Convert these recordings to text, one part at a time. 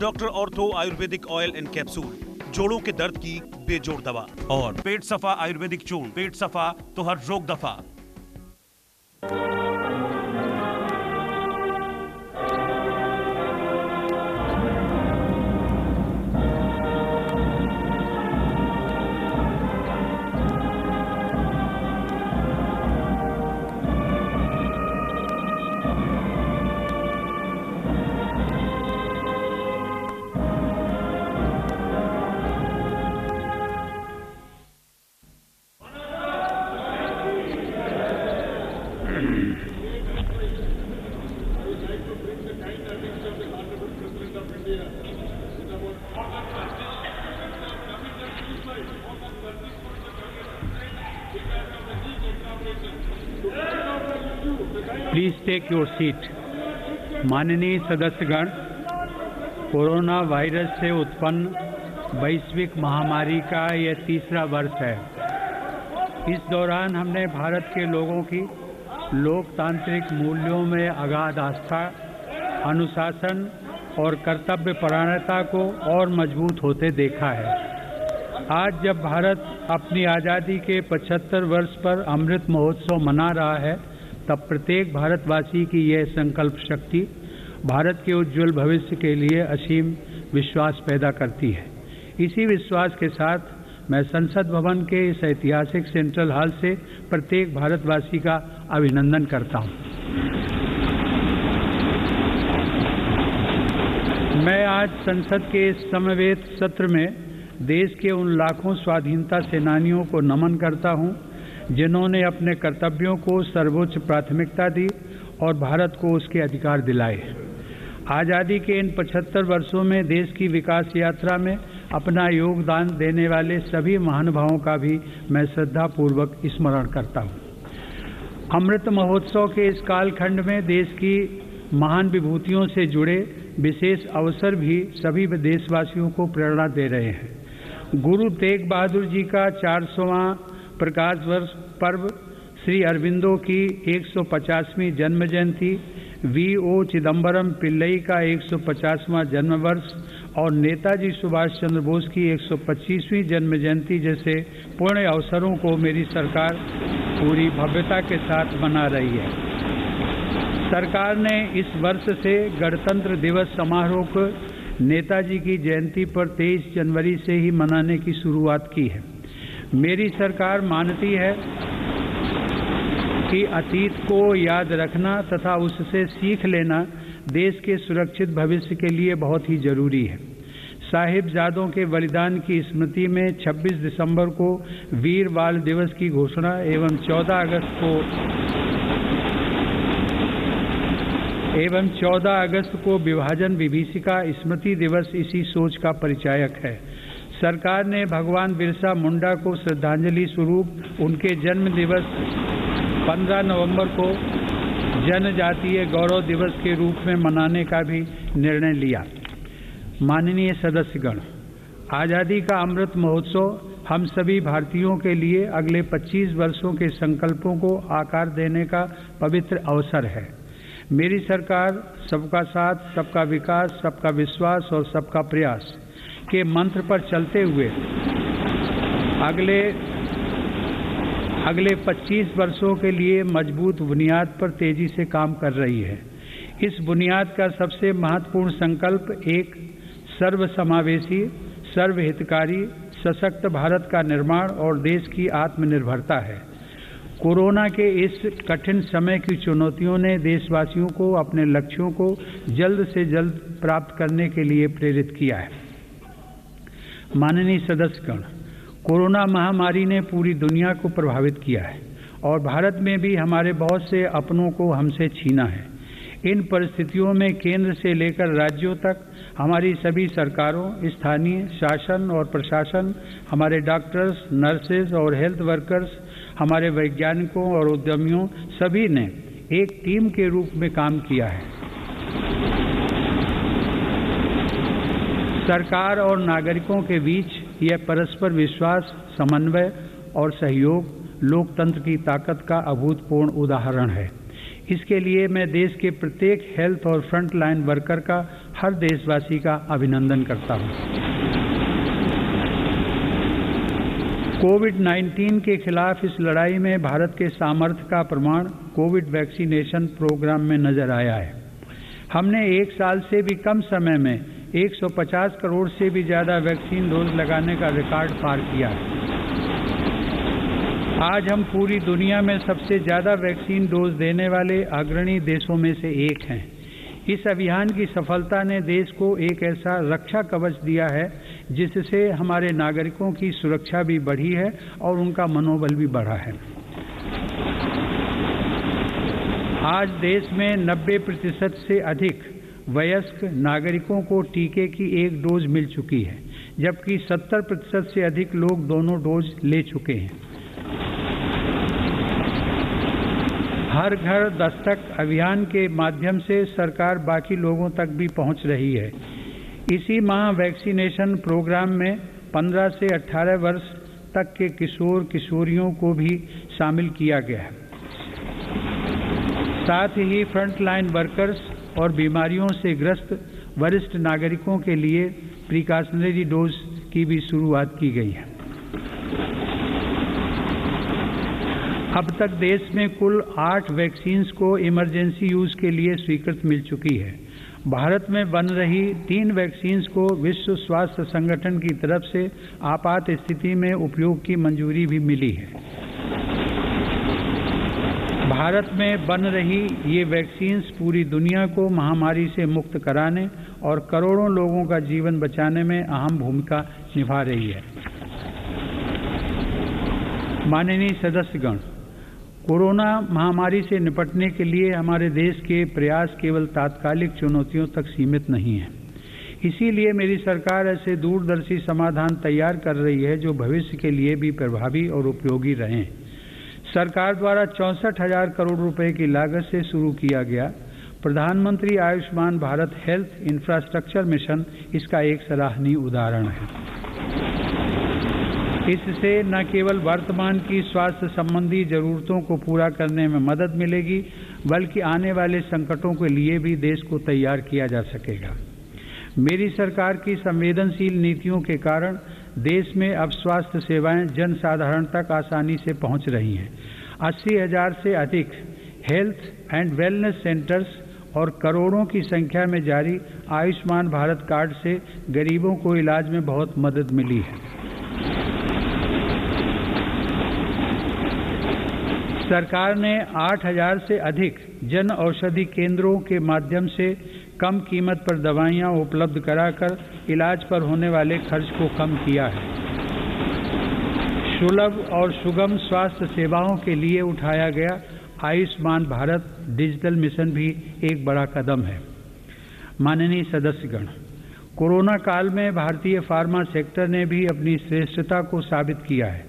Doctor ortho Ayurvedic oil and capsule, जोड़ों के दर्द की बेजोड़ दवा। और पेट सफा आयुर्वेदिक चूर्ण, पेट सफा तो हर रोग दफा। Please take your seat. माननीय सदस्यगण, कोरोना वायरस से उत्पन्न वैश्विक महामारी का यह तीसरा वर्ष है। इस दौरान हमने भारत के लोगों की लोकतांत्रिक मूल्यों में अगाध आस्था, अनुशासन और कर्तव्यपरायणता को और मजबूत होते देखा है। आज जब भारत अपनी आज़ादी के 75 वर्ष पर अमृत महोत्सव मना रहा है, तब प्रत्येक भारतवासी की यह संकल्प शक्ति भारत के उज्जवल भविष्य के लिए असीम विश्वास पैदा करती है। इसी विश्वास के साथ मैं संसद भवन के इस ऐतिहासिक सेंट्रल हॉल से प्रत्येक भारतवासी का अभिनंदन करता हूं। मैं आज संसद के इस समवेत सत्र में देश के उन लाखों स्वाधीनता सेनानियों को नमन करता हूं जिन्होंने अपने कर्तव्यों को सर्वोच्च प्राथमिकता दी और भारत को उसके अधिकार दिलाए। आज़ादी के इन 75 वर्षों में देश की विकास यात्रा में अपना योगदान देने वाले सभी महानुभावों का भी मैं श्रद्धापूर्वक स्मरण करता हूँ। अमृत महोत्सव के इस कालखंड में देश की महान विभूतियों से जुड़े विशेष अवसर भी सभी देशवासियों को प्रेरणा दे रहे हैं। गुरु तेग बहादुर जी का 400वां प्रकाश वर्ष पर्व, श्री अरविंदो की 150वीं जन्म जयंती, V.O. चिदम्बरम पिल्लई का 150वां जन्म वर्ष और नेताजी सुभाष चंद्र बोस की 125वीं जन्म जयंती जैसे पुण्य अवसरों को मेरी सरकार पूरी भव्यता के साथ मना रही है। सरकार ने इस वर्ष से गणतंत्र दिवस समारोह को नेताजी की जयंती पर 23 जनवरी से ही मनाने की शुरुआत की है। मेरी सरकार मानती है कि अतीत को याद रखना तथा उससे सीख लेना देश के सुरक्षित भविष्य के लिए बहुत ही जरूरी है। साहिबजादों के बलिदान की स्मृति में 26 दिसंबर को वीर बाल दिवस की घोषणा एवं 14 अगस्त को विभाजन विभीषिका स्मृति दिवस इसी सोच का परिचायक है। सरकार ने भगवान बिरसा मुंडा को श्रद्धांजलि स्वरूप उनके जन्म दिवस 15 नवंबर को जनजातीय गौरव दिवस के रूप में मनाने का भी निर्णय लिया। माननीय सदस्यगण, आज़ादी का अमृत महोत्सव हम सभी भारतीयों के लिए अगले 25 वर्षों के संकल्पों को आकार देने का पवित्र अवसर है। मेरी सरकार सबका साथ, सबका विकास, सबका विश्वास और सबका प्रयास के मंत्र पर चलते हुए अगले 25 वर्षों के लिए मजबूत बुनियाद पर तेजी से काम कर रही है। इस बुनियाद का सबसे महत्वपूर्ण संकल्प एक सर्वसमावेशी, सर्वहितकारी, सशक्त भारत का निर्माण और देश की आत्मनिर्भरता है। कोरोना के इस कठिन समय की चुनौतियों ने देशवासियों को अपने लक्ष्यों को जल्द से जल्द प्राप्त करने के लिए प्रेरित किया है। माननीय सदस्यगण, कोरोना महामारी ने पूरी दुनिया को प्रभावित किया है और भारत में भी हमारे बहुत से अपनों को हमसे छीना है। इन परिस्थितियों में केंद्र से लेकर राज्यों तक हमारी सभी सरकारों, स्थानीय शासन और प्रशासन, हमारे डॉक्टर्स, नर्सेज और हेल्थ वर्कर्स, हमारे वैज्ञानिकों और उद्यमियों सभी ने एक टीम के रूप में काम किया है। सरकार और नागरिकों के बीच यह परस्पर विश्वास, समन्वय और सहयोग लोकतंत्र की ताकत का अभूतपूर्व उदाहरण है। इसके लिए मैं देश के प्रत्येक हेल्थ और फ्रंट लाइन वर्कर का, हर देशवासी का अभिनंदन करता हूं। कोविड-19 के खिलाफ इस लड़ाई में भारत के सामर्थ्य का प्रमाण कोविड वैक्सीनेशन प्रोग्राम में नजर आया है। हमने 1 साल से भी कम समय में 150 करोड़ से भी ज्यादा वैक्सीन डोज लगाने का रिकॉर्ड पार किया है। आज हम पूरी दुनिया में सबसे ज्यादा वैक्सीन डोज देने वाले अग्रणी देशों में से एक हैं। इस अभियान की सफलता ने देश को एक ऐसा रक्षा कवच दिया है जिससे हमारे नागरिकों की सुरक्षा भी बढ़ी है और उनका मनोबल भी बढ़ा है। आज देश में 90% से अधिक वयस्क नागरिकों को टीके की 1 डोज मिल चुकी है, जबकि 70% से अधिक लोग दोनों डोज ले चुके हैं। हर घर दस्तक अभियान के माध्यम से सरकार बाकी लोगों तक भी पहुंच रही है। इसी माह वैक्सीनेशन प्रोग्राम में 15 से 18 वर्ष तक के किशोर किशोरियों को भी शामिल किया गया है। साथ ही फ्रंट लाइन वर्कर्स और बीमारियों से ग्रस्त वरिष्ठ नागरिकों के लिए प्रिकॉशनरी डोज की भी शुरुआत की गई है। अब तक देश में कुल 8 वैक्सीन्स को इमरजेंसी यूज के लिए स्वीकृत मिल चुकी है। भारत में बन रही 3 वैक्सीन्स को विश्व स्वास्थ्य संगठन की तरफ से आपात स्थिति में उपयोग की मंजूरी भी मिली है। भारत में बन रही ये वैक्सीन्स पूरी दुनिया को महामारी से मुक्त कराने और करोड़ों लोगों का जीवन बचाने में अहम भूमिका निभा रही है। माननीय सदस्यगण, कोरोना महामारी से निपटने के लिए हमारे देश के प्रयास केवल तात्कालिक चुनौतियों तक सीमित नहीं है। इसीलिए मेरी सरकार ऐसे दूरदर्शी समाधान तैयार कर रही है जो भविष्य के लिए भी प्रभावी और उपयोगी रहें। सरकार द्वारा 64,000 करोड़ रुपए की लागत से शुरू किया गया प्रधानमंत्री Ayushman Bharat health infrastructure mission इसका एक सराहनीय उदाहरण है। इससे न केवल वर्तमान की स्वास्थ्य संबंधी जरूरतों को पूरा करने में मदद मिलेगी, बल्कि आने वाले संकटों के लिए भी देश को तैयार किया जा सकेगा। मेरी सरकार की संवेदनशील नीतियों के कारण देश में अब स्वास्थ्य सेवाएं जन साधारण तक आसानी से पहुंच रही हैं। 80,000 से अधिक हेल्थ एंड वेलनेस सेंटर्स और करोड़ों की संख्या में जारी आयुष्मान भारत कार्ड से गरीबों को इलाज में बहुत मदद मिली है। सरकार ने 8,000 से अधिक जन औषधि केंद्रों के माध्यम से कम कीमत पर दवाइयां उपलब्ध कराकर इलाज पर होने वाले खर्च को कम किया है। सुलभ और सुगम स्वास्थ्य सेवाओं के लिए उठाया गया आयुष्मान भारत डिजिटल मिशन भी एक बड़ा कदम है। माननीय सदस्यगण, कोरोना काल में भारतीय फार्मा सेक्टर ने भी अपनी श्रेष्ठता को साबित किया है।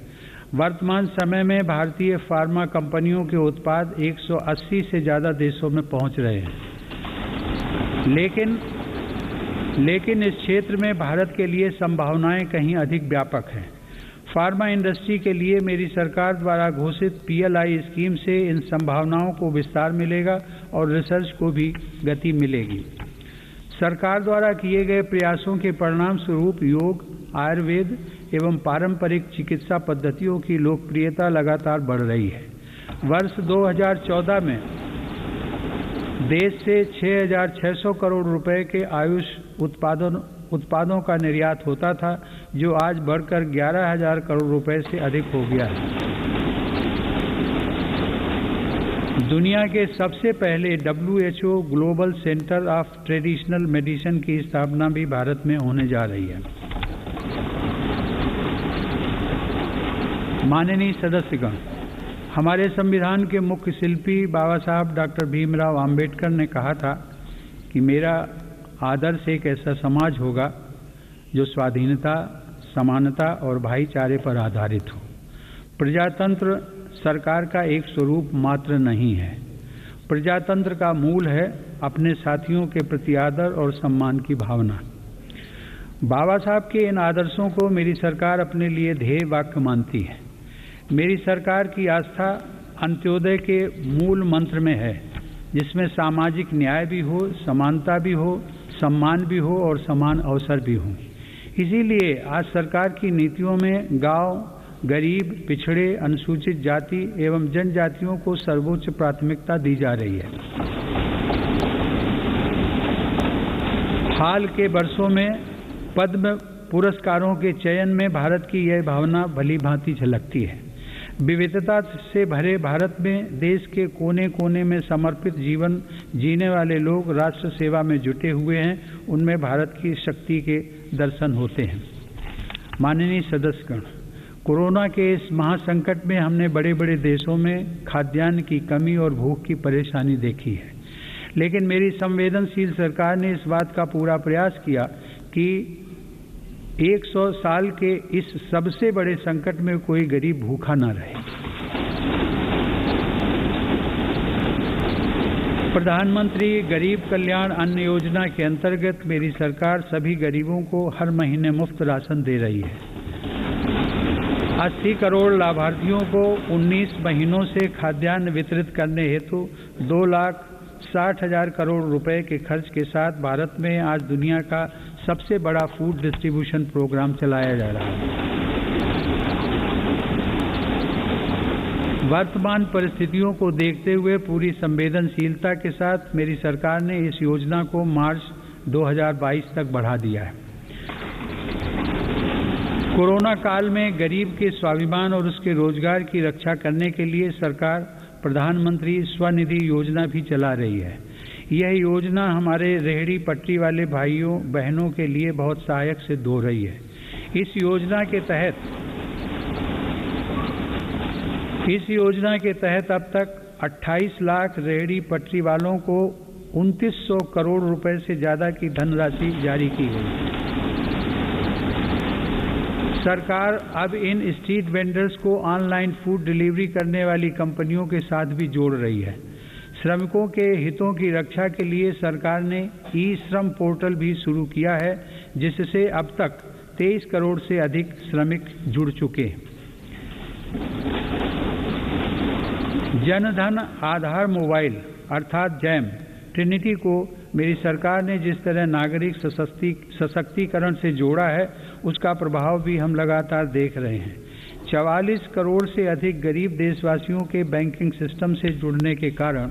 वर्तमान समय में भारतीय फार्मा कंपनियों के उत्पाद 180 से ज्यादा देशों में पहुंच रहे हैं। लेकिन इस क्षेत्र में भारत के लिए संभावनाएं कहीं अधिक व्यापक हैं। फार्मा इंडस्ट्री के लिए मेरी सरकार द्वारा घोषित PLI स्कीम से इन संभावनाओं को विस्तार मिलेगा और रिसर्च को भी गति मिलेगी। सरकार द्वारा किए गए प्रयासों के परिणाम स्वरूप योग, आयुर्वेद एवं पारंपरिक चिकित्सा पद्धतियों की लोकप्रियता लगातार बढ़ रही है। वर्ष 2014 में देश से 6,600 करोड़ रुपए के आयुष उत्पादों का निर्यात होता था, जो आज बढ़कर 11,000 करोड़ रुपए से अधिक हो गया है। दुनिया के सबसे पहले WHO global centre of traditional medicine की स्थापना भी भारत में होने जा रही है। माननीय सदस्यगण, हमारे संविधान के मुख्य शिल्पी बाबा साहब डॉक्टर भीमराव आम्बेडकर ने कहा था कि मेरा आदर्श एक ऐसा समाज होगा जो स्वाधीनता, समानता और भाईचारे पर आधारित हो। प्रजातंत्र सरकार का एक स्वरूप मात्र नहीं है। प्रजातंत्र का मूल है अपने साथियों के प्रति आदर और सम्मान की भावना। बाबा साहब के इन आदर्शों को मेरी सरकार अपने लिए ध्येय वाक्य मानती है। मेरी सरकार की आस्था अंत्योदय के मूल मंत्र में है जिसमें सामाजिक न्याय भी हो, समानता भी हो, सम्मान भी हो और समान अवसर भी हो। इसीलिए आज सरकार की नीतियों में गांव, गरीब, पिछड़े, अनुसूचित जाति एवं जनजातियों को सर्वोच्च प्राथमिकता दी जा रही है। हाल के वर्षों में पद्म पुरस्कारों के चयन में भारत की यह भावना भली भांति झलकती है। विविधता से भरे भारत में देश के कोने कोने में समर्पित जीवन जीने वाले लोग राष्ट्र सेवा में जुटे हुए हैं। उनमें भारत की शक्ति के दर्शन होते हैं। माननीय सदस्यगण, कोरोना के इस महासंकट में हमने बड़े बड़े देशों में खाद्यान्न की कमी और भूख की परेशानी देखी है, लेकिन मेरी संवेदनशील सरकार ने इस बात का पूरा प्रयास किया कि 100 साल के इस सबसे बड़े संकट में कोई गरीब भूखा न रहे। प्रधानमंत्री गरीब कल्याण अन्न योजना के अंतर्गत मेरी सरकार सभी गरीबों को हर महीने मुफ्त राशन दे रही है। 80 करोड़ लाभार्थियों को 19 महीनों से खाद्यान्न वितरित करने हेतु 2,60,000 करोड़ रुपए के खर्च के साथ भारत में आज दुनिया का सबसे बड़ा फूड डिस्ट्रीब्यूशन प्रोग्राम चलाया जा रहा है। वर्तमान परिस्थितियों को देखते हुए पूरी संवेदनशीलता के साथ मेरी सरकार ने इस योजना को मार्च 2022 तक बढ़ा दिया है। कोरोना काल में गरीब के स्वाभिमान और उसके रोजगार की रक्षा करने के लिए सरकार प्रधानमंत्री स्वनिधि योजना भी चला रही है। यह योजना हमारे रेहड़ी पटरी वाले भाइयों बहनों के लिए बहुत सहायक सिद्ध हो रही है। इस योजना के तहत अब तक 28 लाख रेहड़ी पटरी वालों को 2900 करोड़ रुपए से ज्यादा की धनराशि जारी की गई। सरकार अब इन स्ट्रीट वेंडर्स को ऑनलाइन फूड डिलीवरी करने वाली कंपनियों के साथ भी जोड़ रही है। श्रमिकों के हितों की रक्षा के लिए सरकार ने ई-श्रम पोर्टल भी शुरू किया है, जिससे अब तक 23 करोड़ से अधिक श्रमिक जुड़ चुके हैं। जनधन आधार मोबाइल अर्थात जैम ट्रिनिटी को मेरी सरकार ने जिस तरह नागरिक सशक्तिकरण से जोड़ा है, उसका प्रभाव भी हम लगातार देख रहे हैं। 44 करोड़ से अधिक गरीब देशवासियों के बैंकिंग सिस्टम से जुड़ने के कारण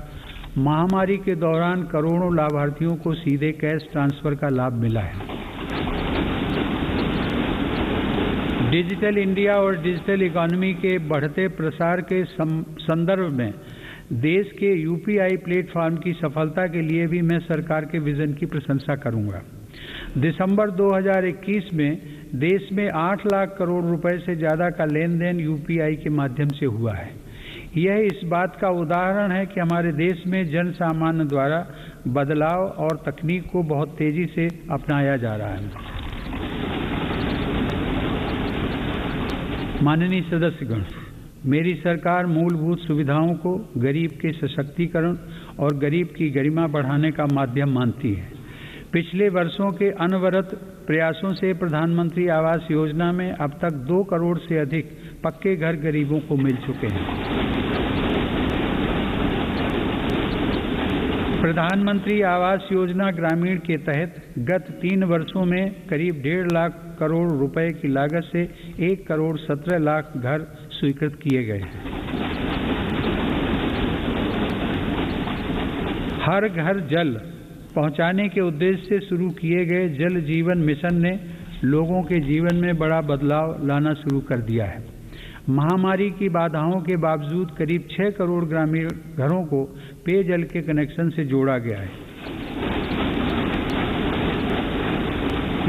महामारी के दौरान करोड़ों लाभार्थियों को सीधे कैश ट्रांसफर का लाभ मिला है। डिजिटल इंडिया और डिजिटल इकोनॉमी के बढ़ते प्रसार के संदर्भ में देश के यूपीआई प्लेटफॉर्म की सफलता के लिए भी मैं सरकार के विजन की प्रशंसा करूंगा। दिसंबर 2021 में देश में 8 लाख करोड़ रुपए से ज्यादा का लेन देन यूपीआई के माध्यम से हुआ है। यह इस बात का उदाहरण है कि हमारे देश में जन सामान्य द्वारा बदलाव और तकनीक को बहुत तेजी से अपनाया जा रहा है। माननीय सदस्यगण, मेरी सरकार मूलभूत सुविधाओं को गरीब के सशक्तिकरण और गरीब की गरिमा बढ़ाने का माध्यम मानती है। पिछले वर्षों के अनवरत प्रयासों से प्रधानमंत्री आवास योजना में अब तक 2 करोड़ से अधिक पक्के घर गरीबों को मिल चुके हैं। प्रधानमंत्री आवास योजना ग्रामीण के तहत गत 3 वर्षों में करीब 1.5 लाख करोड़ रुपए की लागत से 1 करोड़ 17 लाख घर स्वीकृत किए गए हैं। हर घर जल पहुंचाने के उद्देश्य से शुरू किए गए जल जीवन मिशन ने लोगों के जीवन में बड़ा बदलाव लाना शुरू कर दिया है। महामारी की बाधाओं के बावजूद करीब 6 करोड़ ग्रामीण घरों को पेयजल के कनेक्शन से जोड़ा गया है।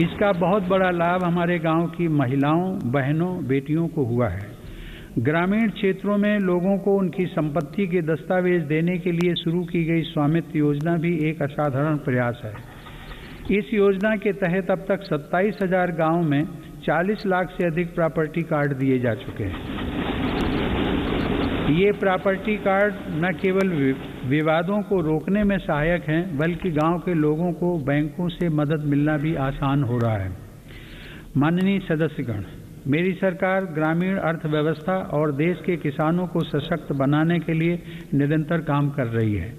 इसका बहुत बड़ा लाभ हमारे गांव की महिलाओं, बहनों, बेटियों को हुआ है। ग्रामीण क्षेत्रों में लोगों को उनकी संपत्ति के दस्तावेज देने के लिए शुरू की गई स्वामित्व योजना भी एक असाधारण प्रयास है। इस योजना के तहत अब तक 27,000 गांवों में 40 लाख से अधिक प्रॉपर्टी कार्ड दिए जा चुके हैं। ये प्रॉपर्टी कार्ड न केवल विवादों को रोकने में सहायक हैं, बल्कि गांव के लोगों को बैंकों से मदद मिलना भी आसान हो रहा है। माननीय सदस्यगण, मेरी सरकार ग्रामीण अर्थव्यवस्था और देश के किसानों को सशक्त बनाने के लिए निरंतर काम कर रही है।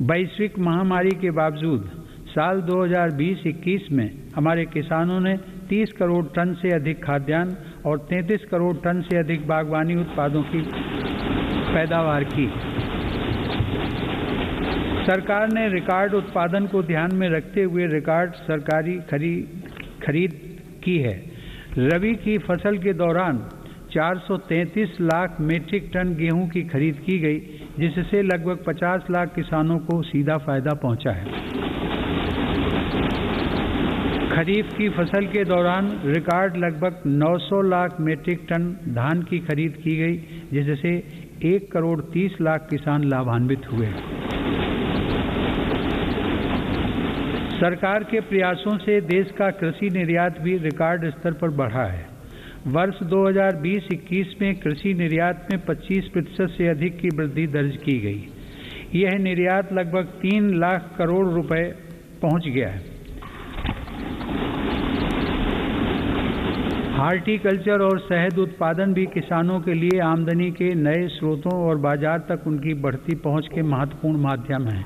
वैश्विक महामारी के बावजूद साल 2020-21 में हमारे किसानों ने 30 करोड़ टन से अधिक खाद्यान्न और 33 करोड़ टन से अधिक बागवानी उत्पादों की पैदावार की। सरकार ने रिकॉर्ड उत्पादन को ध्यान में रखते हुए रिकॉर्ड सरकारी खरीद की है। रबी की फसल के दौरान 433 लाख मीट्रिक टन गेहूं की खरीद की गई, जिससे लगभग 50 लाख किसानों को सीधा फायदा पहुंचा है। खरीफ की फसल के दौरान रिकॉर्ड लगभग 900 लाख मीट्रिक टन धान की खरीद की गई, जिससे 1 करोड़ 30 लाख किसान लाभान्वित हुए। सरकार के प्रयासों से देश का कृषि निर्यात भी रिकॉर्ड स्तर पर बढ़ा है। वर्ष 2020-21 में कृषि निर्यात में 25% से अधिक की वृद्धि दर्ज की गई। यह निर्यात लगभग 3 लाख करोड़ रुपए पहुंच गया है। हॉर्टिकल्चर और शहद उत्पादन भी किसानों के लिए आमदनी के नए स्रोतों और बाजार तक उनकी बढ़ती पहुंच के महत्वपूर्ण माध्यम हैं।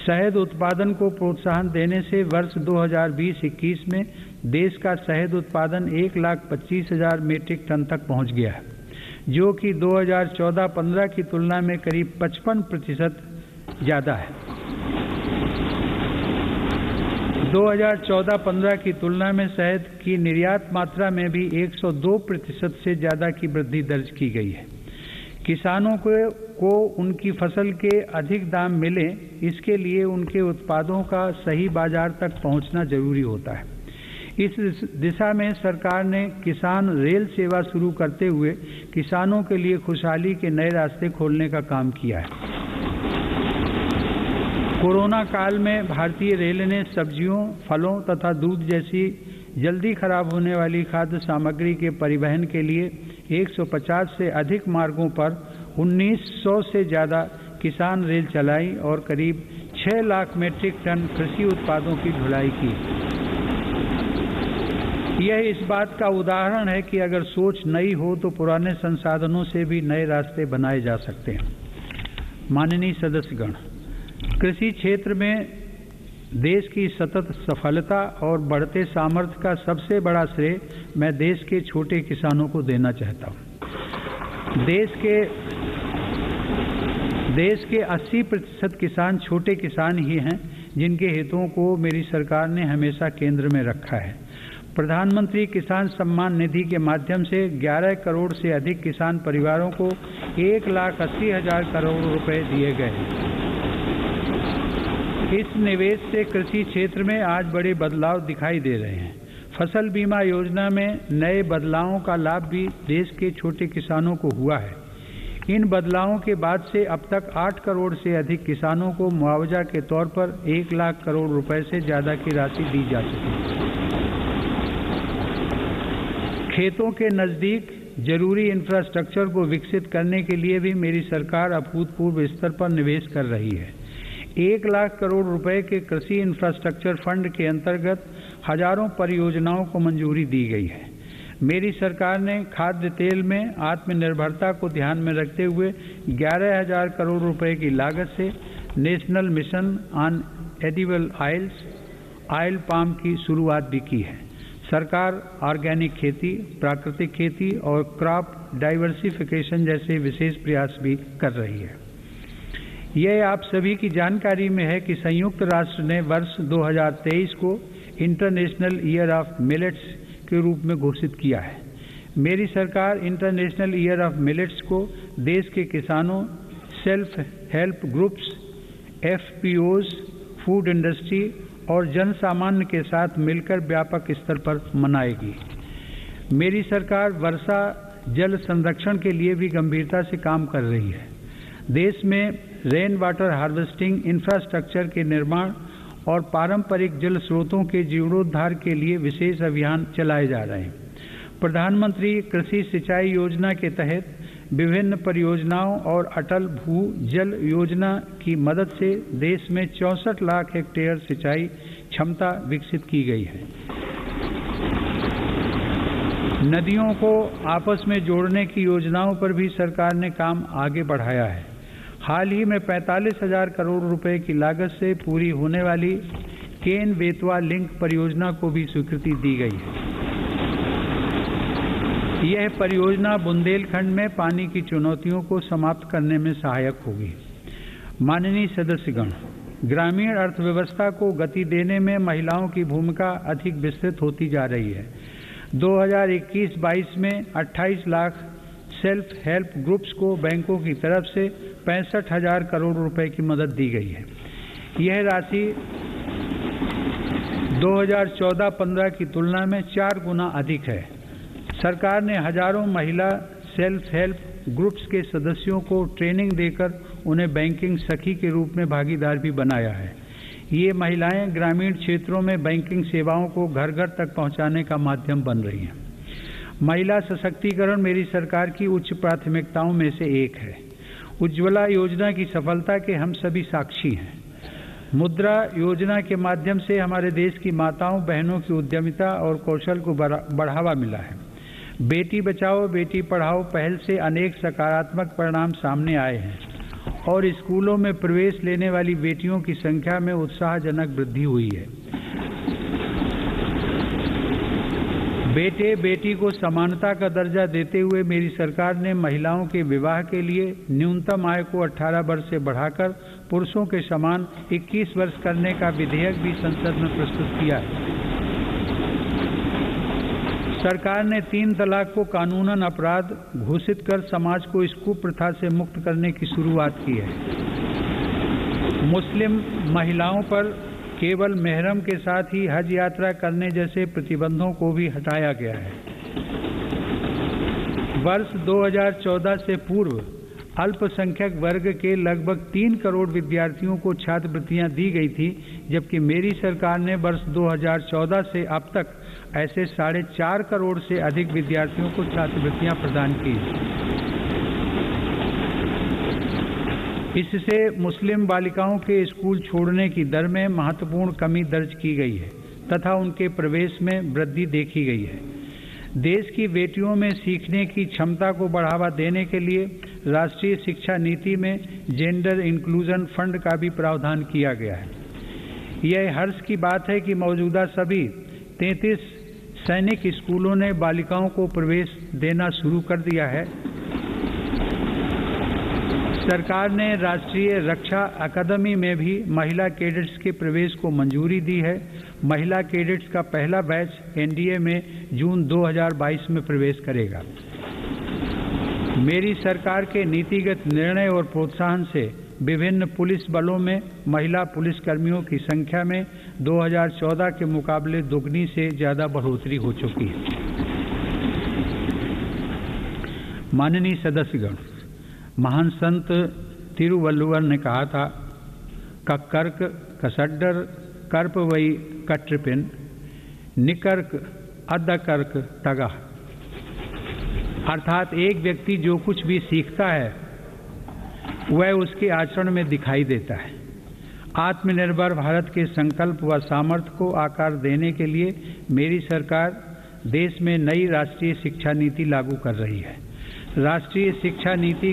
शहद उत्पादन को प्रोत्साहन देने से वर्ष 2020-21 में देश का शहद उत्पादन 1,25,000 मीट्रिक टन तक पहुंच गया है, जो कि 2014-15 की तुलना में करीब 55% ज़्यादा है। 2014-15 की तुलना में शहद की निर्यात मात्रा में भी 102% से ज़्यादा की वृद्धि दर्ज की गई है। किसानों को उनकी फसल के अधिक दाम मिले, इसके लिए उनके उत्पादों का सही बाजार तक पहुंचना जरूरी होता है। इस दिशा में सरकार ने किसान रेल सेवा शुरू करते हुए किसानों के लिए खुशहाली के नए रास्ते खोलने का काम किया है। कोरोना काल में भारतीय रेल ने सब्जियों, फलों तथा दूध जैसी जल्दी खराब होने वाली खाद्य सामग्री के परिवहन के लिए 150 से अधिक मार्गों पर 1900 से ज़्यादा किसान रेल चलाई और करीब 6 लाख मीट्रिक टन कृषि उत्पादों की ढुलाई की। यह इस बात का उदाहरण है कि अगर सोच नई हो तो पुराने संसाधनों से भी नए रास्ते बनाए जा सकते हैं। माननीय सदस्यगण, कृषि क्षेत्र में देश की सतत सफलता और बढ़ते सामर्थ्य का सबसे बड़ा श्रेय मैं देश के छोटे किसानों को देना चाहता हूँ। देश के 80% किसान छोटे किसान ही हैं, जिनके हितों को मेरी सरकार ने हमेशा केंद्र में रखा है। प्रधानमंत्री किसान सम्मान निधि के माध्यम से 11 करोड़ से अधिक किसान परिवारों को 1,80,000 करोड़ रुपए दिए गए हैं। इस निवेश से कृषि क्षेत्र में आज बड़े बदलाव दिखाई दे रहे हैं। फसल बीमा योजना में नए बदलावों का लाभ भी देश के छोटे किसानों को हुआ है। इन बदलावों के बाद से अब तक 8 करोड़ से अधिक किसानों को मुआवजा के तौर पर 1 लाख करोड़ रुपए से ज़्यादा की राशि दी जा चुकी है। खेतों के नज़दीक जरूरी इंफ्रास्ट्रक्चर को विकसित करने के लिए भी मेरी सरकार अभूतपूर्व स्तर पर निवेश कर रही है। 1 लाख करोड़ रुपए के कृषि इंफ्रास्ट्रक्चर फंड के अंतर्गत हजारों परियोजनाओं को मंजूरी दी गई है। मेरी सरकार ने खाद्य तेल में आत्मनिर्भरता को ध्यान में रखते हुए 11,000 करोड़ रुपए की लागत से national mission on edible oils, oil palm की शुरुआत भी की है। सरकार ऑर्गेनिक खेती, प्राकृतिक खेती और क्रॉप डाइवर्सिफिकेशन जैसे विशेष प्रयास भी कर रही है। यह आप सभी की जानकारी में है कि संयुक्त राष्ट्र ने वर्ष 2023 को इंटरनेशनल ईयर ऑफ मिलेट्स के रूप में घोषित किया है। मेरी सरकार इंटरनेशनल ईयर ऑफ मिलेट्स को देश के किसानों, self help groups, FPOs, food industry और जन सामान्य के साथ मिलकर व्यापक स्तर पर मनाएगी। मेरी सरकार वर्षा जल संरक्षण के लिए भी गंभीरता से काम कर रही है। देश में रेन वाटर हार्वेस्टिंग इंफ्रास्ट्रक्चर के निर्माण और पारंपरिक जल स्रोतों के जीर्णोद्धार के लिए विशेष अभियान चलाए जा रहे हैं। प्रधानमंत्री कृषि सिंचाई योजना के तहत विभिन्न परियोजनाओं और अटल भू जल योजना की मदद से देश में 64 लाख हेक्टेयर सिंचाई क्षमता विकसित की गई है। नदियों को आपस में जोड़ने की योजनाओं पर भी सरकार ने काम आगे बढ़ाया है। हाल ही में 45,000 करोड़ रुपए की लागत से पूरी होने वाली केन बेतवा लिंक परियोजना को भी स्वीकृति दी गई है। यह परियोजना बुंदेलखंड में पानी की चुनौतियों को समाप्त करने में सहायक होगी। माननीय सदस्यगण, ग्रामीण अर्थव्यवस्था को गति देने में महिलाओं की भूमिका अधिक विस्तृत होती जा रही है। 2021-22 में 28 लाख सेल्फ हेल्प ग्रुप्स को बैंकों की तरफ से 65,000 करोड़ रुपए की मदद दी गई है। यह राशि 2014-15 की तुलना में 4 गुना अधिक है। सरकार ने हजारों महिला सेल्फ हेल्प ग्रुप्स के सदस्यों को ट्रेनिंग देकर उन्हें बैंकिंग सखी के रूप में भागीदार भी बनाया है। ये महिलाएं ग्रामीण क्षेत्रों में बैंकिंग सेवाओं को घर घर तक पहुंचाने का माध्यम बन रही हैं। महिला सशक्तिकरण मेरी सरकार की उच्च प्राथमिकताओं में से एक है। उज्ज्वला योजना की सफलता के हम सभी साक्षी हैं। मुद्रा योजना के माध्यम से हमारे देश की माताओं बहनों की उद्यमिता और कौशल को बढ़ावा मिला है। बेटी बचाओ बेटी पढ़ाओ पहल से अनेक सकारात्मक परिणाम सामने आए हैं और स्कूलों में प्रवेश लेने वाली बेटियों की संख्या में उत्साहजनक वृद्धि हुई है। बेटे बेटी को समानता का दर्जा देते हुए मेरी सरकार ने महिलाओं के विवाह के लिए न्यूनतम आय को 18 वर्ष से बढ़ाकर पुरुषों के समान 21 वर्ष करने का विधेयक भी संसद में प्रस्तुत किया है। सरकार ने 3 तलाक को कानूनन अपराध घोषित कर समाज को इस कुप्रथा से मुक्त करने की शुरुआत की है। मुस्लिम महिलाओं पर केवल मेहरम के साथ ही हज यात्रा करने जैसे प्रतिबंधों को भी हटाया गया है। वर्ष 2014 से पूर्व अल्पसंख्यक वर्ग के लगभग 3 करोड़ विद्यार्थियों को छात्रवृत्तियां दी गई थी, जबकि मेरी सरकार ने वर्ष 2014 से अब तक ऐसे 4.5 करोड़ से अधिक विद्यार्थियों को छात्रवृत्तियां प्रदान की। इससे मुस्लिम बालिकाओं के स्कूल छोड़ने की दर में महत्वपूर्ण कमी दर्ज की गई है तथा उनके प्रवेश में वृद्धि देखी गई है। देश की बेटियों में सीखने की क्षमता को बढ़ावा देने के लिए राष्ट्रीय शिक्षा नीति में जेंडर इंक्लूजन फंड का भी प्रावधान किया गया है। यह हर्ष की बात है कि मौजूदा सभी 33 सैनिक स्कूलों ने बालिकाओं को प्रवेश देना शुरू कर दिया है। सरकार ने राष्ट्रीय रक्षा अकादमी में भी महिला कैडेट्स के प्रवेश को मंजूरी दी है। महिला कैडेट्स का पहला बैच एनडीए में जून 2022 में प्रवेश करेगा। मेरी सरकार के नीतिगत निर्णय और प्रोत्साहन से विभिन्न पुलिस बलों में महिला पुलिसकर्मियों की संख्या में 2014 के मुकाबले दोगुनी से ज्यादा बढ़ोतरी हो चुकी है। माननीय सदस्यगण, महान संत तिरुवल्लुवर ने कहा था, कक्कर्क कसड्डर कर्प वई कट्रिपिन निकर्क अद्दकर्क तगा। अर्थात एक व्यक्ति जो कुछ भी सीखता है वह उसके आचरण में दिखाई देता है। आत्मनिर्भर भारत के संकल्प व सामर्थ्य को आकार देने के लिए मेरी सरकार देश में नई राष्ट्रीय शिक्षा नीति लागू कर रही है। राष्ट्रीय शिक्षा नीति